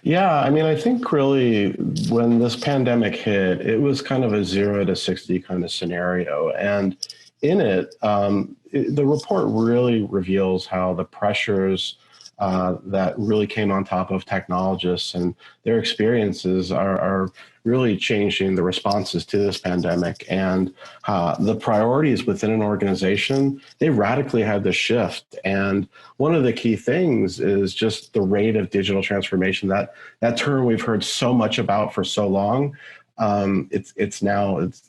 Yeah, I mean, I think really when this pandemic hit, it was kind of a 0 to 60 kind of scenario. And in it, the report really reveals how the pressures that really came on top of technologists and their experiences are really changing the responses to this pandemic. And the priorities within an organization, they radically had to shift. And one of the key things is just the rate of digital transformation. That term we've heard so much about for so long, it's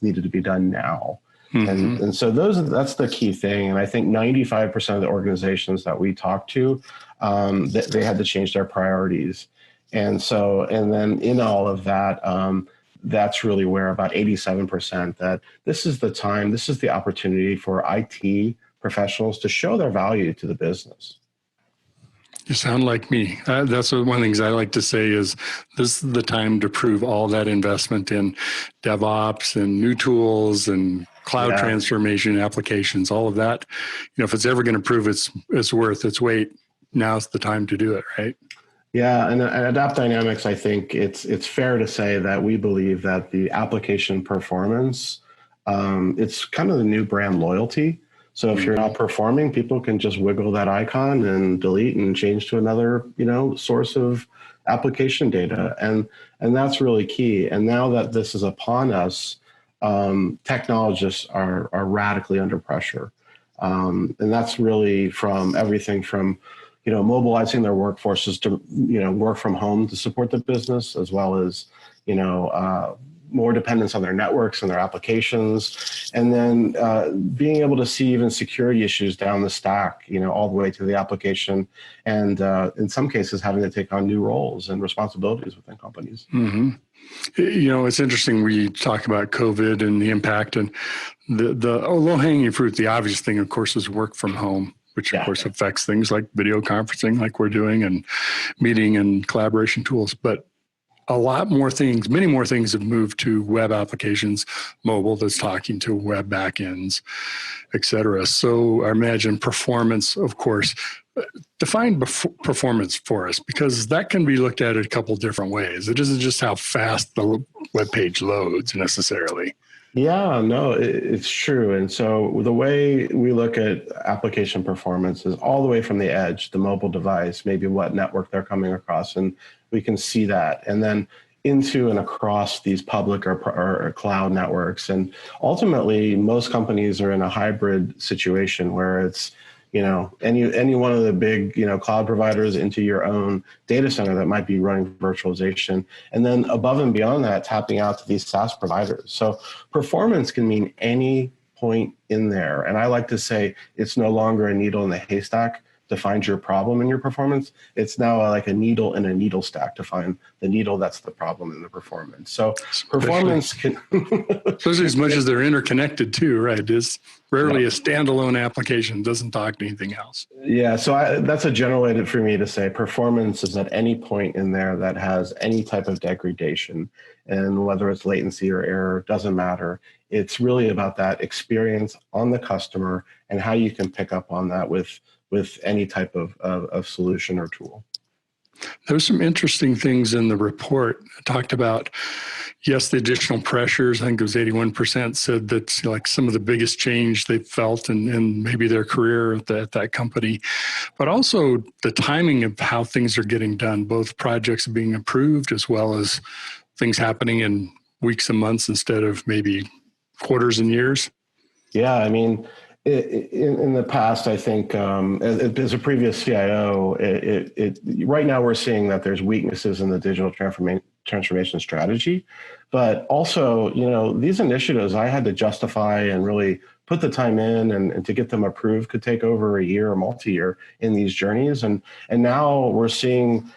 needed to be done now. Mm-hmm. And so that's the key thing. And I think 95% of the organizations that we talk to, they had to change their priorities. And then in all of that, that's really where about 87% that this is the time, this is the opportunity for IT professionals to show their value to the business. You sound like me. That's one of the things I like to say is this is the time to prove all that investment in DevOps and new tools and cloud transformation applications, all of that. If it's ever going to prove it's worth its weight, now's the time to do it, right? Yeah, and at AppDynamics, I think it's fair to say that we believe that the application performance, it's kind of the new brand loyalty. So if you're not performing, people can just wiggle that icon and delete and change to another, source of application data. And that's really key. And now that this is upon us, technologists are radically under pressure. And that's really from everything from, mobilizing their workforces to, work from home to support the business, as well as, more dependence on their networks and their applications, and then being able to see even security issues down the stack, all the way to the application, and in some cases having to take on new roles and responsibilities within companies. Mm-hmm. It's interesting. We talk about COVID and the impact, and the low-hanging fruit. The obvious thing, of course, is work from home, which of course affects things like video conferencing, like we're doing, and meeting and collaboration tools. But many more things have moved to web applications, mobile that's talking to web backends, et cetera. So I imagine performance, of course. Define performance for us, because that can be looked at a couple different ways. It isn't just how fast the web page loads necessarily. Yeah, no, it's true. And so the way we look at application performance is all the way from the edge, the mobile device, maybe what network they're coming across, and we can see that. And then into and across these public or cloud networks. And ultimately, most companies are in a hybrid situation where it's, any one of the big, cloud providers into your own data center that might be running virtualization. And then above and beyond that, tapping out to these SaaS providers. So performance can mean any point in there. And I like to say it's no longer a needle in the haystack to find your problem in your performance. It's now like a needle in a needle stack to find the needle that's the problem in the performance. So performance can... Especially as much as they're interconnected too, right? It's rarely a standalone application, doesn't talk to anything else. Yeah, so that's a general way for me to say performance is at any point in there that has any type of degradation. And whether it's latency or error, doesn't matter. It's really about that experience on the customer and how you can pick up on that with any type of solution or tool. There's some interesting things in the report. It talked about, yes, the additional pressures. I think it was 81% said that's like some of the biggest change they've felt in maybe their career at that company, but also the timing of how things are getting done, both projects being approved as well as things happening in weeks and months instead of maybe quarters and years. Yeah, I mean, in the past, I think as a previous CIO, right now we're seeing that there's weaknesses in the digital transformation strategy, but also, these initiatives I had to justify and really put the time in and to get them approved could take over a year or multi-year in these journeys. And now we're seeing,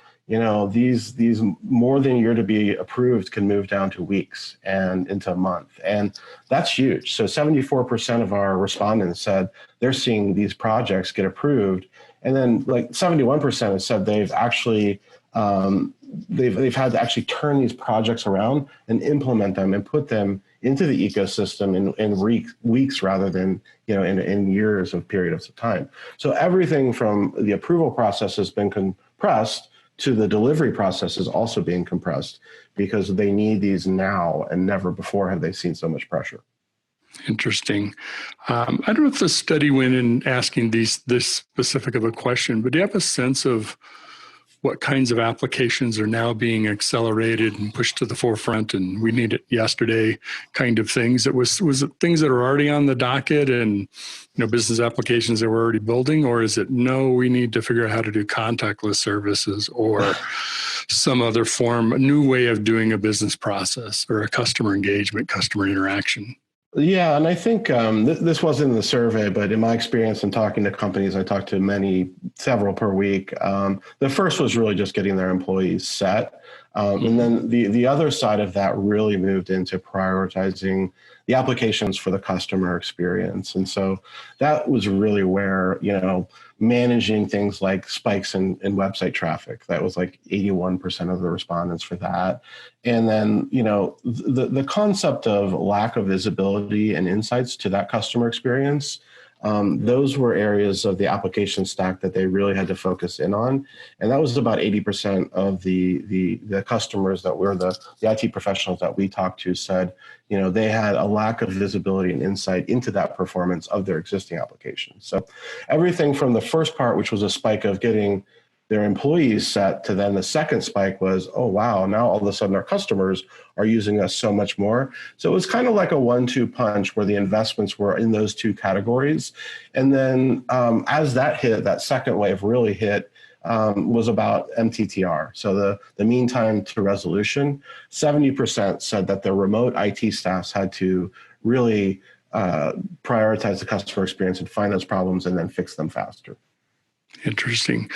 these more than a year to be approved can move down to weeks and into a month. And that's huge. So 74% of our respondents said they're seeing these projects get approved. And then like 71% have said they've actually, they've had to actually turn these projects around and implement them and put them into the ecosystem in weeks rather than, in years of periods of time. So everything from the approval process has been compressed to the delivery process is also being compressed because they need these now, and never before have they seen so much pressure. Interesting. I don't know if the study went in asking this specific of a question, but do you have a sense of what kinds of applications are now being accelerated and pushed to the forefront, and we need it yesterday kind of things? Was it things that are already on the docket and business applications that we're already building, or is it no, we need to figure out how to do contactless services or some other form, a new way of doing a business process or a customer engagement, customer interaction? Yeah, and I think this wasn't in the survey, but in my experience in talking to companies, I talked to several per week. The first was really just getting their employees set. And then the other side of that really moved into prioritizing the applications for the customer experience. And so that was really where, managing things like spikes in website traffic, that was like 81% of the respondents for that. And then, the concept of lack of visibility and insights to that customer experience, those were areas of the application stack that they really had to focus in on. And that was about 80% of the customers that were the IT professionals that we talked to said, they had a lack of visibility and insight into that performance of their existing applications. So everything from the first part, which was a spike of getting their employees set, to then the second spike was, oh, wow, now all of a sudden our customers are using us so much more. So it was kind of like a 1-2 punch where the investments were in those two categories. And then as that hit, that second wave really hit, was about MTTR. So the mean time to resolution. 70% said that their remote IT staffs had to really prioritize the customer experience and find those problems and then fix them faster. Interesting.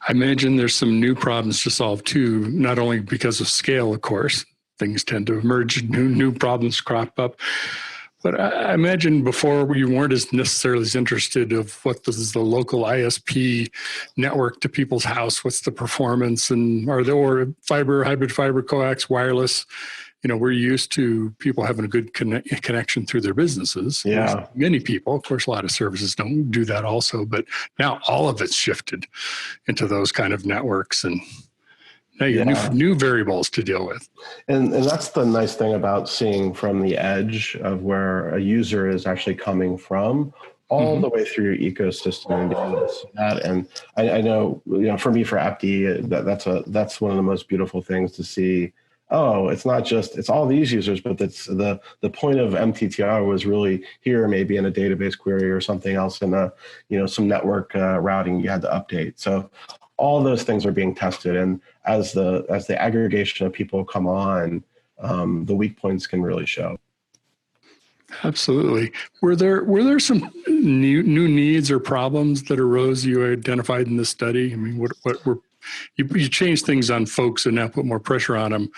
I imagine there's some new problems to solve too, not only because of scale, of course. Things tend to emerge, new problems crop up. But I imagine before you weren't as necessarily as interested of what is the local ISP network to people's house, what's the performance, and are there or fiber, hybrid fiber, coax, wireless. We're used to people having a good connection through their businesses. Yeah. Many people, of course, a lot of services don't do that also, but now all of it's shifted into those kind of networks, and now you have new variables to deal with. And that's the nice thing about seeing from the edge of where a user is actually coming from, all the way through your ecosystem and being able to see that. And I know, for me, for AppD, that's one of the most beautiful things to see. Oh, it's not just, it's all these users, but that's the point of MTTR was really here, maybe in a database query or something else in a, some network routing you had to update. So all those things are being tested. And as the aggregation of people come on, the weak points can really show. Absolutely. Were there some new needs or problems that arose you identified in this study? I mean, what were you change things on folks and now put more pressure on them?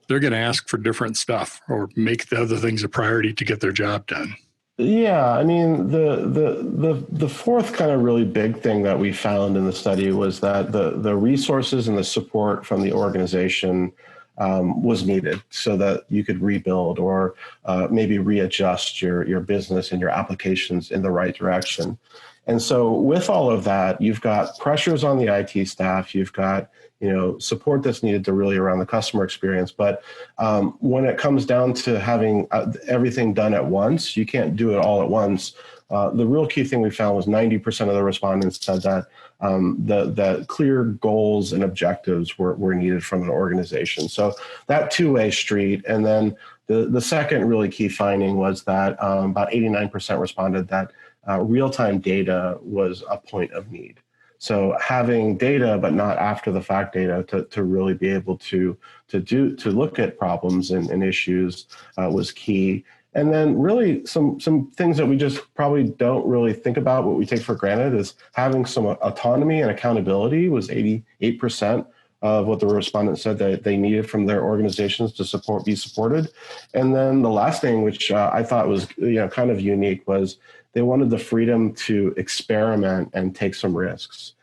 They're going to ask for different stuff or make the other things a priority to get their job done. Yeah, I mean, the fourth kind of really big thing that we found in the study was that the resources and the support from the organization was needed so that you could rebuild or maybe readjust your business and your applications in the right direction. And so with all of that, you've got pressures on the IT staff, you've got support that's needed to really around the customer experience. But when it comes down to having everything done at once, you can't do it all at once. The real key thing we found was 90% of the respondents said that the clear goals and objectives were needed from an organization. So that two-way street. And then the second really key finding was that about 89% responded that real-time data was a point of need. So having data, but not after the fact data to really be able to look at problems and issues was key. And then really some things that we just probably don't really think about, what we take for granted is having some autonomy and accountability was 88% of what the respondents said that they needed from their organizations to be supported. And then the last thing, which I thought was kind of unique, was they wanted the freedom to experiment and take some risks.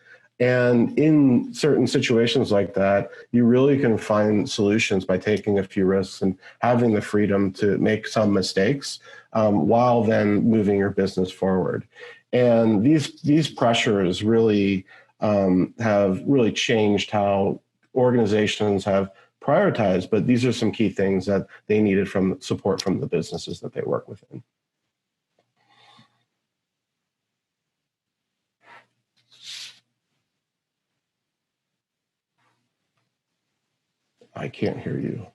And in certain situations like that, you really can find solutions by taking a few risks and having the freedom to make some mistakes while then moving your business forward. And these pressures really have really changed how organizations have prioritized, but these are some key things that they needed from support from the businesses that they work within. I can't hear you.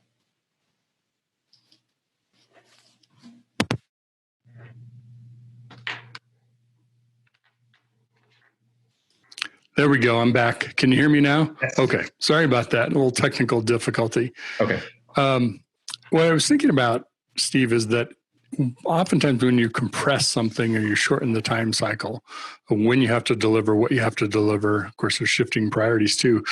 There we go. I'm back. Can you hear me now? Yes. Okay. Sorry about that. A little technical difficulty. Okay. What I was thinking about, Steve, is that oftentimes when you compress something or you shorten the time cycle of when you have to deliver, what you have to deliver, of course, there's shifting priorities too.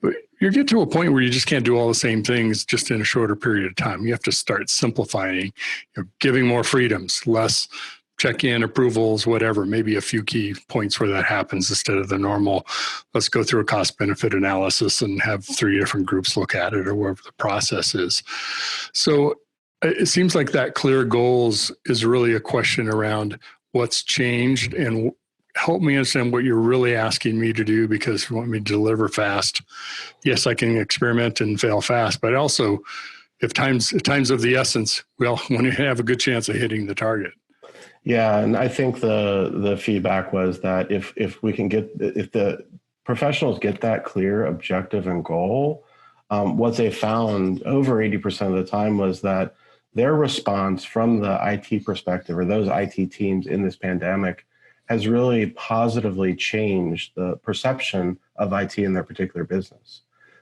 But you get to a point where you just can't do all the same things just in a shorter period of time. You have to start simplifying, giving more freedoms, less check-in approvals, whatever, maybe a few key points where that happens instead of the normal, let's go through a cost-benefit analysis and have 3 different groups look at it or whatever the process is. So it seems like that clear goals is really a question around what's changed and help me understand what you're really asking me to do, because you want me to deliver fast. Yes, I can experiment and fail fast, but also if time's of the essence, well, when you have a good chance of hitting the target. Yeah, and I think the feedback was that if the professionals get that clear objective and goal, what they found over 80% of the time was that their response from the IT perspective or those IT teams in this pandemic has really positively changed the perception of IT in their particular business.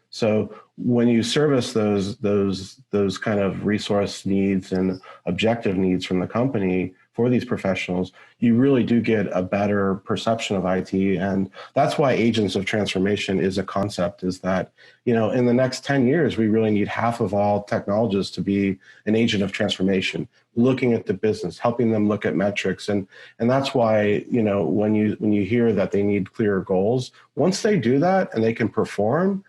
So when you service those kind of resource needs and objective needs from the company for these professionals, you really do get a better perception of IT. And that's why agents of transformation is a concept, is that, in the next 10 years, we really need half of all technologists to be an agent of transformation, looking at the business, helping them look at metrics. And that's why, when you hear that they need clearer goals, once they do that and they can perform,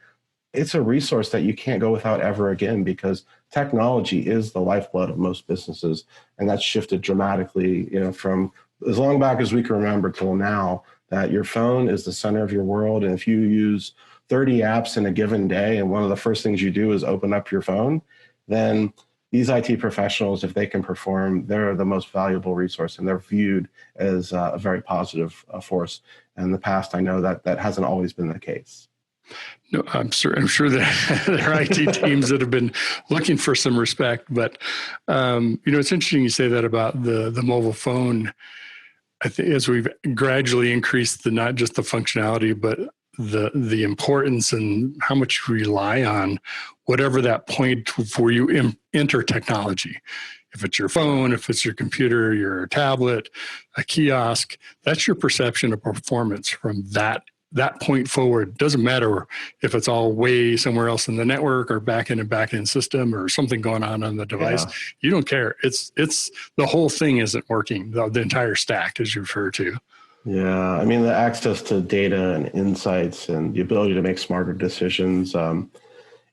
it's a resource that you can't go without ever again, because technology is the lifeblood of most businesses. And that's shifted dramatically, from as long back as we can remember till now, that your phone is the center of your world. And if you use 30 apps in a given day, and one of the first things you do is open up your phone, then these IT professionals, if they can perform, they're the most valuable resource, and they're viewed as a very positive force. In the past, I know that hasn't always been the case. No, I'm sure that there are IT teams that have been looking for some respect, but it's interesting you say that about the mobile phone. I think as we've gradually increased not just the functionality, but the importance and how much you rely on whatever that point where you enter technology. If it's your phone, if it's your computer, your tablet, a kiosk, that's your perception of performance from that point forward. Doesn't matter if it's all way somewhere else in the network or back end system or something going on the device. Yeah. You don't care. It's the whole thing isn't working. The entire stack, as you refer to. Yeah, I mean, the access to data and insights and the ability to make smarter decisions.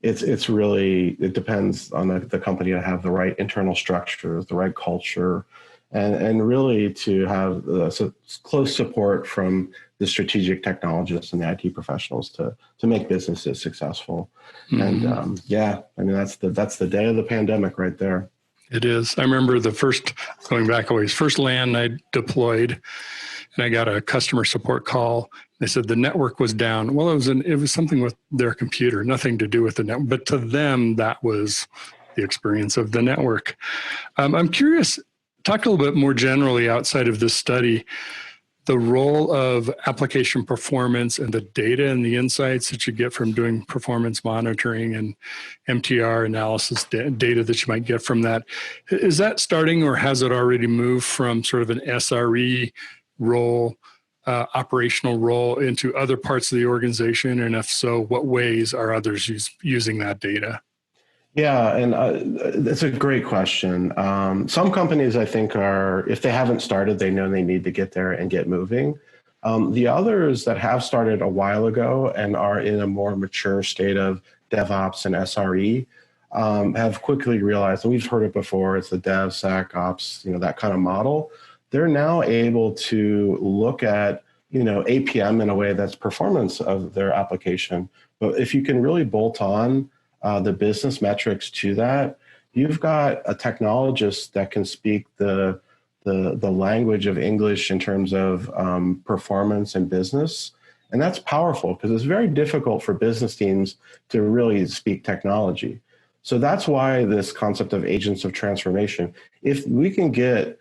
It's really, it depends on the company to have the right internal structures, the right culture, and really to have close support from the strategic technologists and the IT professionals to make businesses successful. Mm-hmm. And I mean, that's the day of the pandemic right there. It is. I remember going back always, first LAN I deployed, and I got a customer support call. They said the network was down. Well, it was something with their computer, nothing to do with the network, but to them, that was the experience of the network. I'm curious, talk a little bit more generally outside of this study, the role of application performance and the data and the insights that you get from doing performance monitoring and MTR analysis data that you might get from that. Is that starting, or has it already moved from sort of an SRE role, operational role, into other parts of the organization? And if so, what ways are others using that data? Yeah, and that's a great question. Some companies, I think, if they haven't started, they know they need to get there and get moving. The others that have started a while ago and are in a more mature state of DevOps and SRE have quickly realized, and we've heard it before, it's the DevSecOps, that kind of model. They're now able to look at, APM in a way that's performance of their application. But if you can really bolt on the business metrics to that, you've got a technologist that can speak the language of English in terms of performance and business. And that's powerful, because it's very difficult for business teams to really speak technology. So that's why this concept of agents of transformation, if we can get,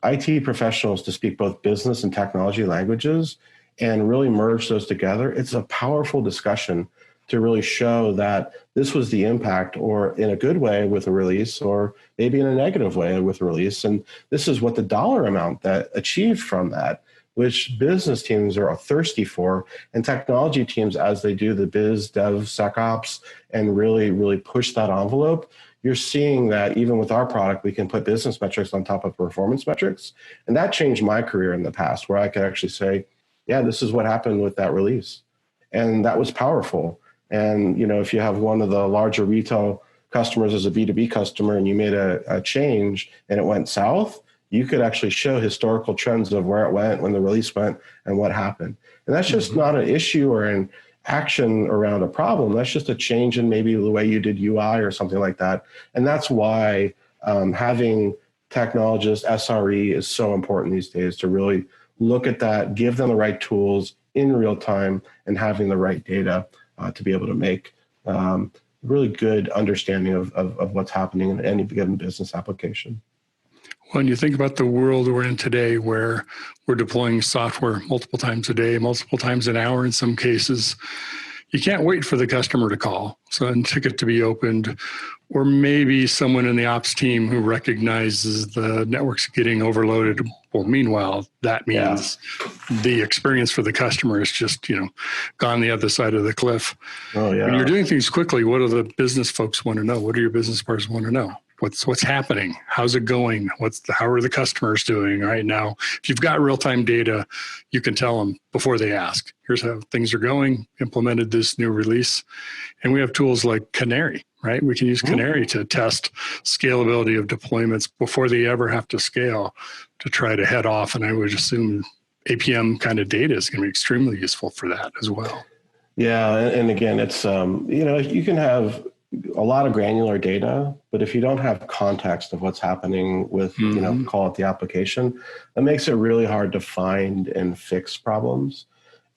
IT professionals to speak both business and technology languages and really merge those together, it's a powerful discussion to really show that this was the impact, or in a good way with a release, or maybe in a negative way with a release. And this is what the dollar amount that achieved from that, which business teams are thirsty for, and technology teams, as they do the biz, dev, SecOps, and really, really push that envelope, you're seeing that even with our product, we can put business metrics on top of performance metrics. And that changed my career in the past, where I could actually say, yeah, this is what happened with that release. And that was powerful. And, if you have one of the larger retail customers as a B2B customer, and you made a change and it went south, you could actually show historical trends of where it went, when the release went, and what happened. And that's just not an issue or an action around a problem. That's just a change in maybe the way you did UI or something like that. And that's why having technologists, SRE, is so important these days, to really look at that, give them the right tools in real time, and having the right data to be able to make really good understanding of what's happening in any given business application. When you think about the world we're in today, where we're deploying software multiple times a day, multiple times an hour in some cases, you can't wait for the customer to call, so a ticket to be opened, or maybe someone in the ops team who recognizes the network's getting overloaded. Well, meanwhile, that means the experience for the customer is just, gone the other side of the cliff. Oh, yeah. When you're doing things quickly, what do the business folks want to know? What do your business partners want to know? What's happening? How's it going? How are the customers doing right now? If you've got real-time data, you can tell them before they ask. Here's how things are going. Implemented this new release, and we have tools like Canary. Right? We can use Canary to test scalability of deployments before they ever have to scale to try to head off. And I would assume APM kind of data is going to be extremely useful for that as well. Yeah, and again, it's you can have a lot of granular data, but if you don't have context of what's happening with, call it the application, that makes it really hard to find and fix problems.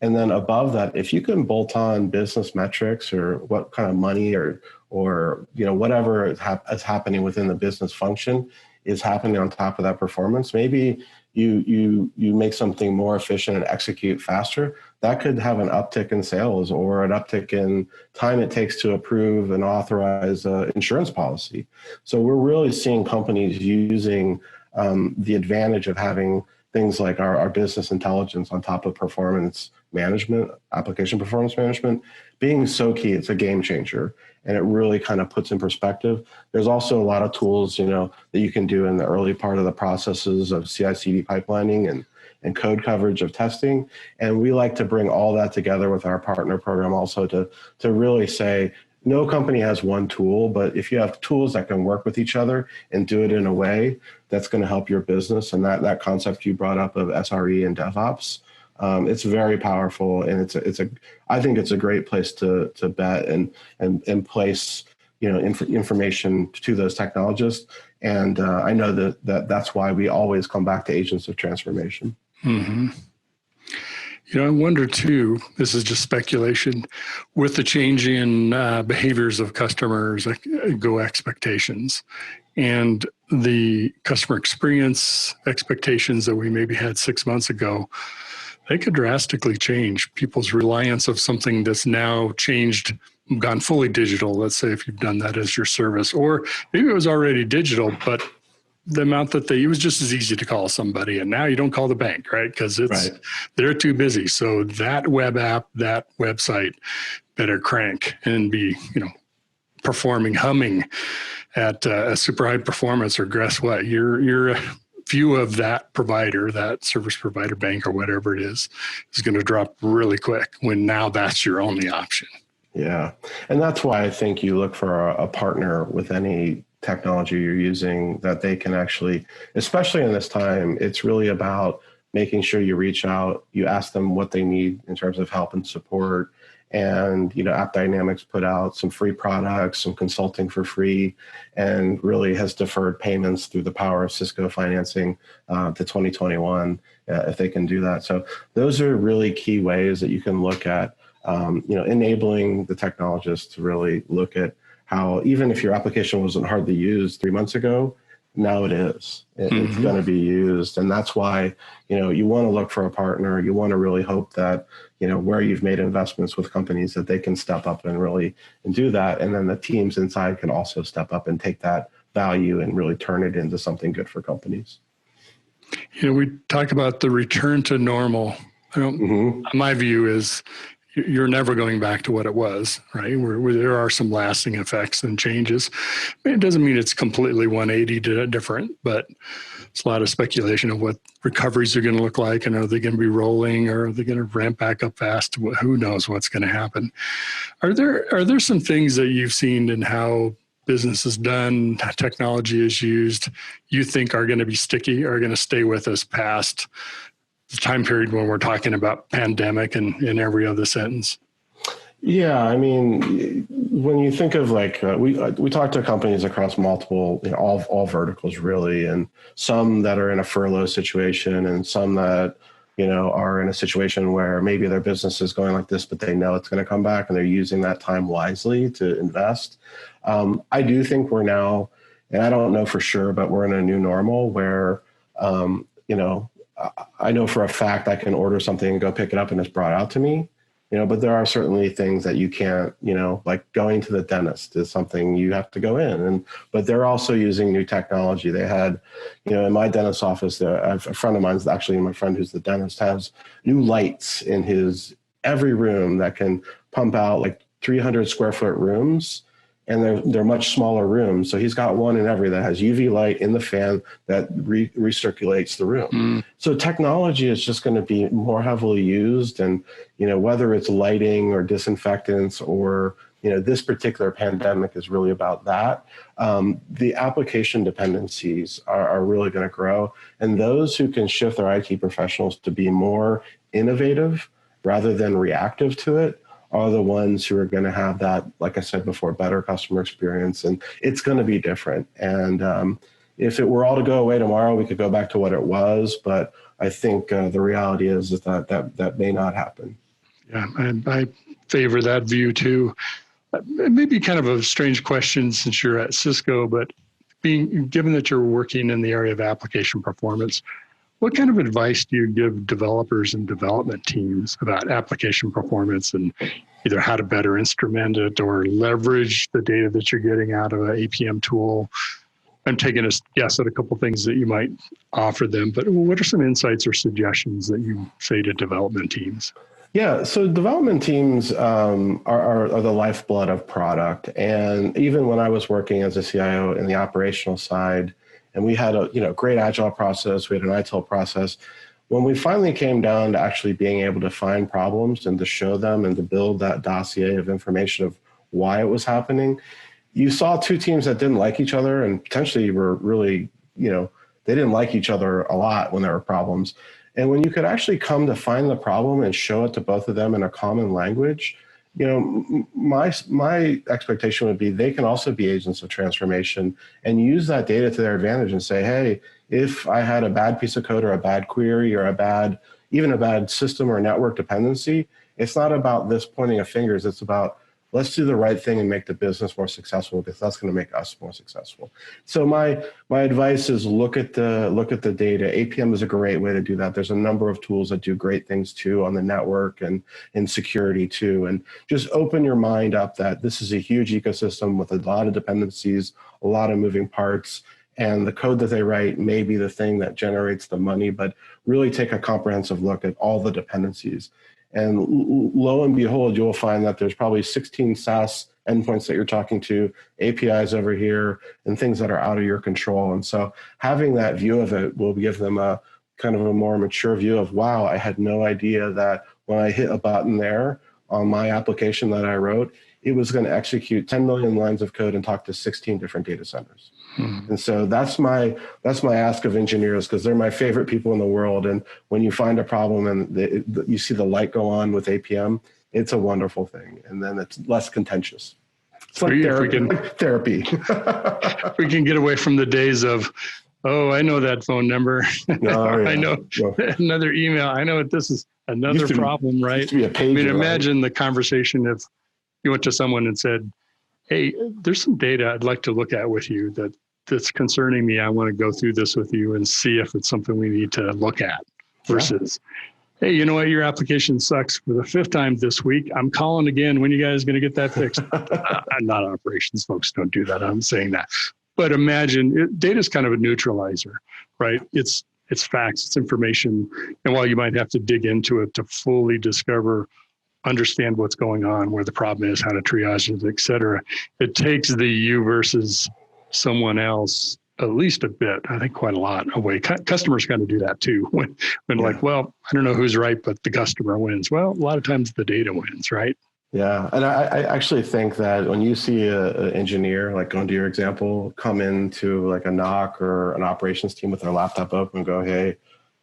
And then above that, if you can bolt on business metrics or what kind of money or whatever is happening within the business function is happening on top of that performance, maybe you make something more efficient and execute faster, that could have an uptick in sales or an uptick in time it takes to approve and authorize an insurance policy. So we're really seeing companies using the advantage of having things like our business intelligence on top of performance management, application performance management, being so key. It's a game changer, and it really kind of puts in perspective. There's also a lot of tools, that you can do in the early part of the processes of CI/CD pipelining and code coverage of testing. And we like to bring all that together with our partner program also to really say, no company has one tool, but if you have tools that can work with each other and do it in a way that's going to help your business, and that concept you brought up of SRE and DevOps, it's very powerful, and I think it's a great place to bet and place information to those technologists. And I know that's why we always come back to agents of transformation. Mm-hmm. I wonder too, this is just speculation, with the change in behaviors of customers, go expectations, and the customer experience expectations that we maybe had 6 months ago, they could drastically change. People's reliance of something that's now changed, gone fully digital, let's say if you've done that as your service, or maybe it was already digital, but the amount that it was just as easy to call somebody, and now you don't call the bank, right? Because they're too busy. So that web app, that website better crank and be, humming at a super high performance, or guess what? Your view of that provider, that service provider, bank, or whatever it is going to drop really quick when now that's your only option. Yeah. And that's why I think you look for a partner with any technology you're using that they can actually, especially in this time, it's really about making sure you reach out, you ask them what they need in terms of help and support. And, App Dynamics put out some free products, some consulting for free, and really has deferred payments through the power of Cisco financing to 2021, if they can do that. So those are really key ways that you can look at, enabling the technologists to really look at how, even if your application wasn't hardly used 3 months ago, now it is. It's going to be used. And that's why, you want to look for a partner. You want to really hope that, where you've made investments with companies, that they can step up and really do that. And then the teams inside can also step up and take that value and really turn it into something good for companies. We talk about the return to normal. My view is you're never going back to what it was, right? Where there are some lasting effects and changes. It doesn't mean it's completely 180 different, but it's a lot of speculation of what recoveries are going to look like, and are they going to be rolling, or are they going to ramp back up fast? Who knows what's going to happen? Are there some things that you've seen in how business is done, technology is used, you think are going to be sticky, are going to stay with us past the time period when we're talking about pandemic and in every other sentence? Yeah, I mean, when you think of we talk to companies across multiple, all verticals really, and some that are in a furlough situation, and some that are in a situation where maybe their business is going like this, but they know it's going to come back, and they're using that time wisely to invest. I do think we're now And I don't know for sure, but we're in a new normal where, I know for a fact I can order something and go pick it up and it's brought out to me, but there are certainly things that you can't, like going to the dentist is something you have to go in. But they're also using new technology. They had, in my dentist's office, a friend of mine's actually my friend who's the dentist has new lights in every room that can pump out like 300 square foot rooms. And they're much smaller rooms. So he's got one in every that has UV light in the fan that recirculates the room. So technology is just going to be more heavily used. And, whether it's lighting or disinfectants or, this particular pandemic is really about that. The application dependencies are really going to grow. And those who can shift their IT professionals to be more innovative rather than reactive to it are the ones who are going to have that, like I said before, better customer experience. And it's going to be different. And if it were all to go away tomorrow, we could go back to what it was. But I think the reality is that may not happen. Yeah, and I favor that view too. It may be kind of a strange question since you're at Cisco, but given that you're working in the area of application performance, what kind of advice do you give developers and development teams about application performance and either how to better instrument it or leverage the data that you're getting out of an APM tool? I'm taking a guess at a couple of things that you might offer them, but what are some insights or suggestions that you say to development teams? Yeah, so development teams are the lifeblood of product. And even when I was working as a CIO in the operational side, and we had a great agile process, we had an ITIL process. When we finally came down to actually being able to find problems and to show them and to build that dossier of information of why it was happening, you saw two teams that didn't like each other and potentially were really, they didn't like each other a lot when there were problems. And when you could actually come to find the problem and show it to both of them in a common language, my expectation would be they can also be agents of transformation and use that data to their advantage and say, hey, if I had a bad piece of code or a bad query or even a bad system or network dependency, it's not about this pointing of fingers. It's about let's do the right thing and make the business more successful because that's going to make us more successful. So my advice is look at the data. APM is a great way to do that. There's a number of tools that do great things too on the network and in security too. And just open your mind up that this is a huge ecosystem with a lot of dependencies, a lot of moving parts. And the code that they write may be the thing that generates the money, but really take a comprehensive look at all the dependencies. And lo and behold, you'll find that there's probably 16 SaaS endpoints that you're talking to, APIs over here, and things that are out of your control. And so having that view of it will give them a kind of a more mature view of, wow, I had no idea that when I hit a button there on my application that I wrote, it was going to execute 10 million lines of code and talk to 16 different data centers. And so that's my ask of engineers, because they're my favorite people in the world. And when you find a problem and you see the light go on with APM, it's a wonderful thing. And then it's less contentious. It's like therapy. If we can get away from the days of, oh, I know that phone number. I know another email. I know this is another problem, right? Be a pager, I mean, imagine the conversation if you went to someone and said, hey, there's some data I'd like to look at with you that's concerning me. I want to go through this with you and see if it's something we need to look at versus, hey, you know what? Your application sucks for the 5th time this week. I'm calling again. When you guys going to get that fixed? Not operations folks don't do that. I'm saying that. But imagine data is kind of a neutralizer, right? It's facts, it's information. And while you might have to dig into it to fully understand what's going on, where the problem is, how to triage it, et cetera, it takes the you versus someone else at least a bit, I think quite a lot away. Customers kind of do that too. When like, well, I don't know who's right, but the customer wins. Well, a lot of times the data wins, right? Yeah, and I actually think that when you see an engineer, like going to your example, come into like a NOC or an operations team with their laptop open and go, hey,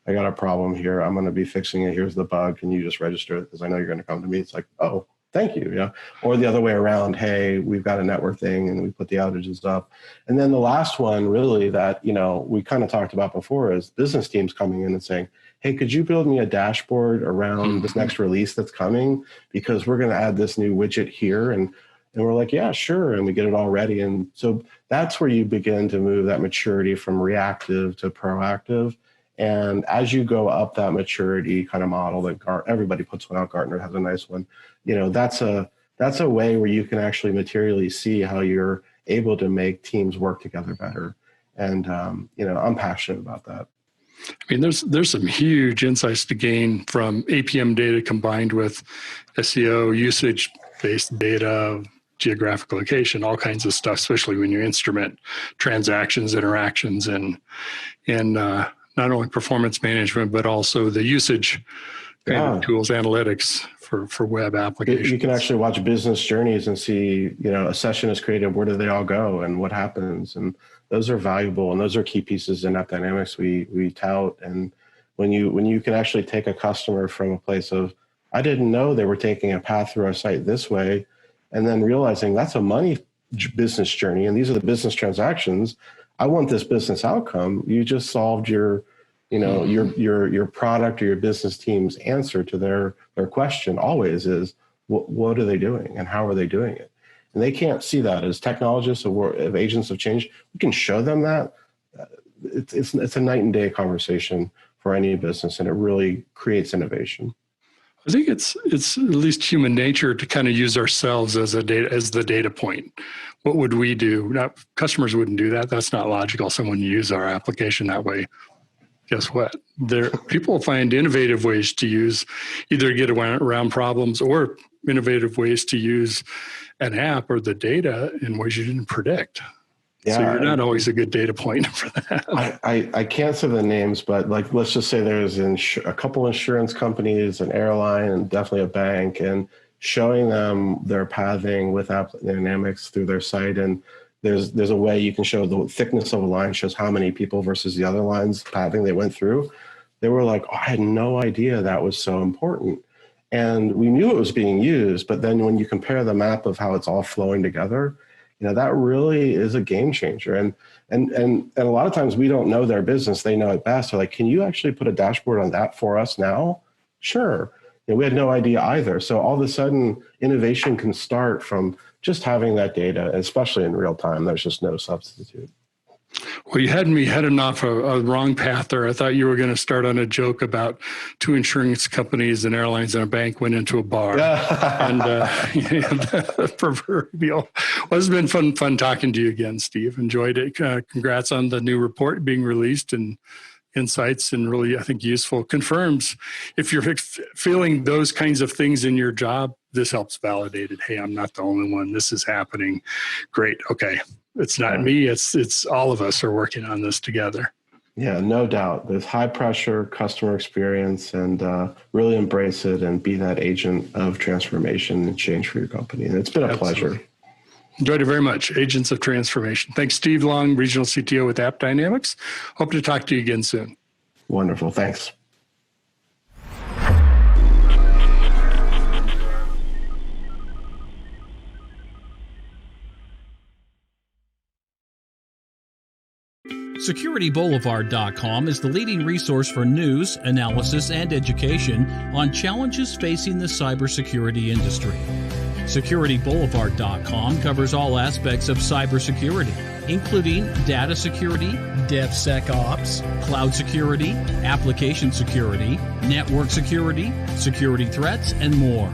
I got a problem here. I'm going to be fixing it. Here's the bug. Can you just register it? Because I know you're going to come to me. It's like, oh, thank you. Yeah. Or the other way around. Hey, we've got a network thing and we put the outages up. And then the last one really that, we kind of talked about before is business teams coming in and saying, hey, could you build me a dashboard around this next release that's coming? Because we're going to add this new widget here. And And we're like, yeah, sure. And we get it all ready. And so that's where you begin to move that maturity from reactive to proactive. And as you go up that maturity kind of model that everybody puts one out, Gartner has a nice one, that's a way where you can actually materially see how you're able to make teams work together better. And, I'm passionate about that. I mean, there's some huge insights to gain from APM data combined with SEO, usage-based data, geographic location, all kinds of stuff, especially when you instrument transactions, interactions, and not only performance management, but also the usage kind of tools, analytics for web applications. You can actually watch business journeys and see, a session is created, where do they all go and what happens? And those are valuable, and those are key pieces in App Dynamics we tout. And when you can actually take a customer from a place of, I didn't know they were taking a path through our site this way, and then realizing that's a money business journey, and these are the business transactions. I want this business outcome. You just solved your product or your business team's answer to their question always is, what are they doing and how are they doing it? And they can't see that as technologists or if agents of change. We can show them that. It's a night and day conversation for any business, and it really creates innovation. I think it's at least human nature to kind of use ourselves as the data point. What would we do? Customers wouldn't do that. That's not logical. Someone use our application that way. Guess what? People find innovative ways to either get around problems or innovative ways to use an app or the data in ways you didn't predict. Yeah, so you're not always a good data point for that. I can't say the names, but let's just say there's a couple insurance companies, an airline, and definitely a bank, and showing them their pathing with App Dynamics through their site. And there's a way you can show the thickness of a line shows how many people versus the other lines pathing they went through. They were like, I had no idea that was so important. And we knew it was being used, but then when you compare the map of how it's all flowing together, that really is a game changer. And a lot of times we don't know their business. They know it best. They're like, can you actually put a dashboard on that for us now? Sure. We had no idea either. So all of a sudden, innovation can start from just having that data, especially in real time. There's just no substitute. Well, you had me heading off a wrong path there. I thought you were going to start on a joke about two insurance companies, and airlines, and a bank went into a bar. And the proverbial. Well, it's been fun talking to you again, Steve. Enjoyed it. Congrats on the new report being released and insights, and really, I think, useful. Confirms if you're feeling those kinds of things in your job, this helps validate it. Hey, I'm not the only one. This is happening. Great. Okay. It's not me. It's all of us are working on this together. Yeah, no doubt. There's high pressure customer experience, and really embrace it and be that agent of transformation and change for your company. And it's been a pleasure. Enjoyed it very much. Agents of transformation. Thanks, Steve Long, Regional CTO with App Dynamics. Hope to talk to you again soon. Wonderful. Thanks. SecurityBoulevard.com is the leading resource for news, analysis, and education on challenges facing the cybersecurity industry. SecurityBoulevard.com covers all aspects of cybersecurity, including data security, DevSecOps, cloud security, application security, network security, security threats, and more.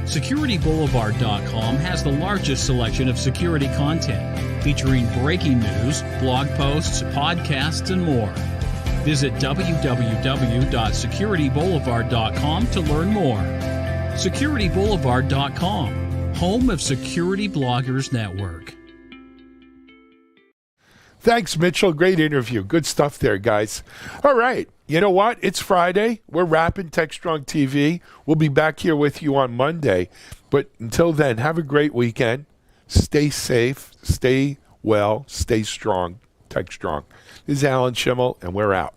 SecurityBoulevard.com has the largest selection of security content, featuring breaking news, blog posts, podcasts, and more. Visit www.securityboulevard.com to learn more. SecurityBoulevard.com, home of Security Bloggers Network. Thanks, Mitchell. Great interview. Good stuff there, guys. All right. You know what? It's Friday. We're wrapping TechStrong TV. We'll be back here with you on Monday. But until then, have a great weekend. Stay safe. Stay well. Stay strong. TechStrong. This is Alan Schimmel, and we're out.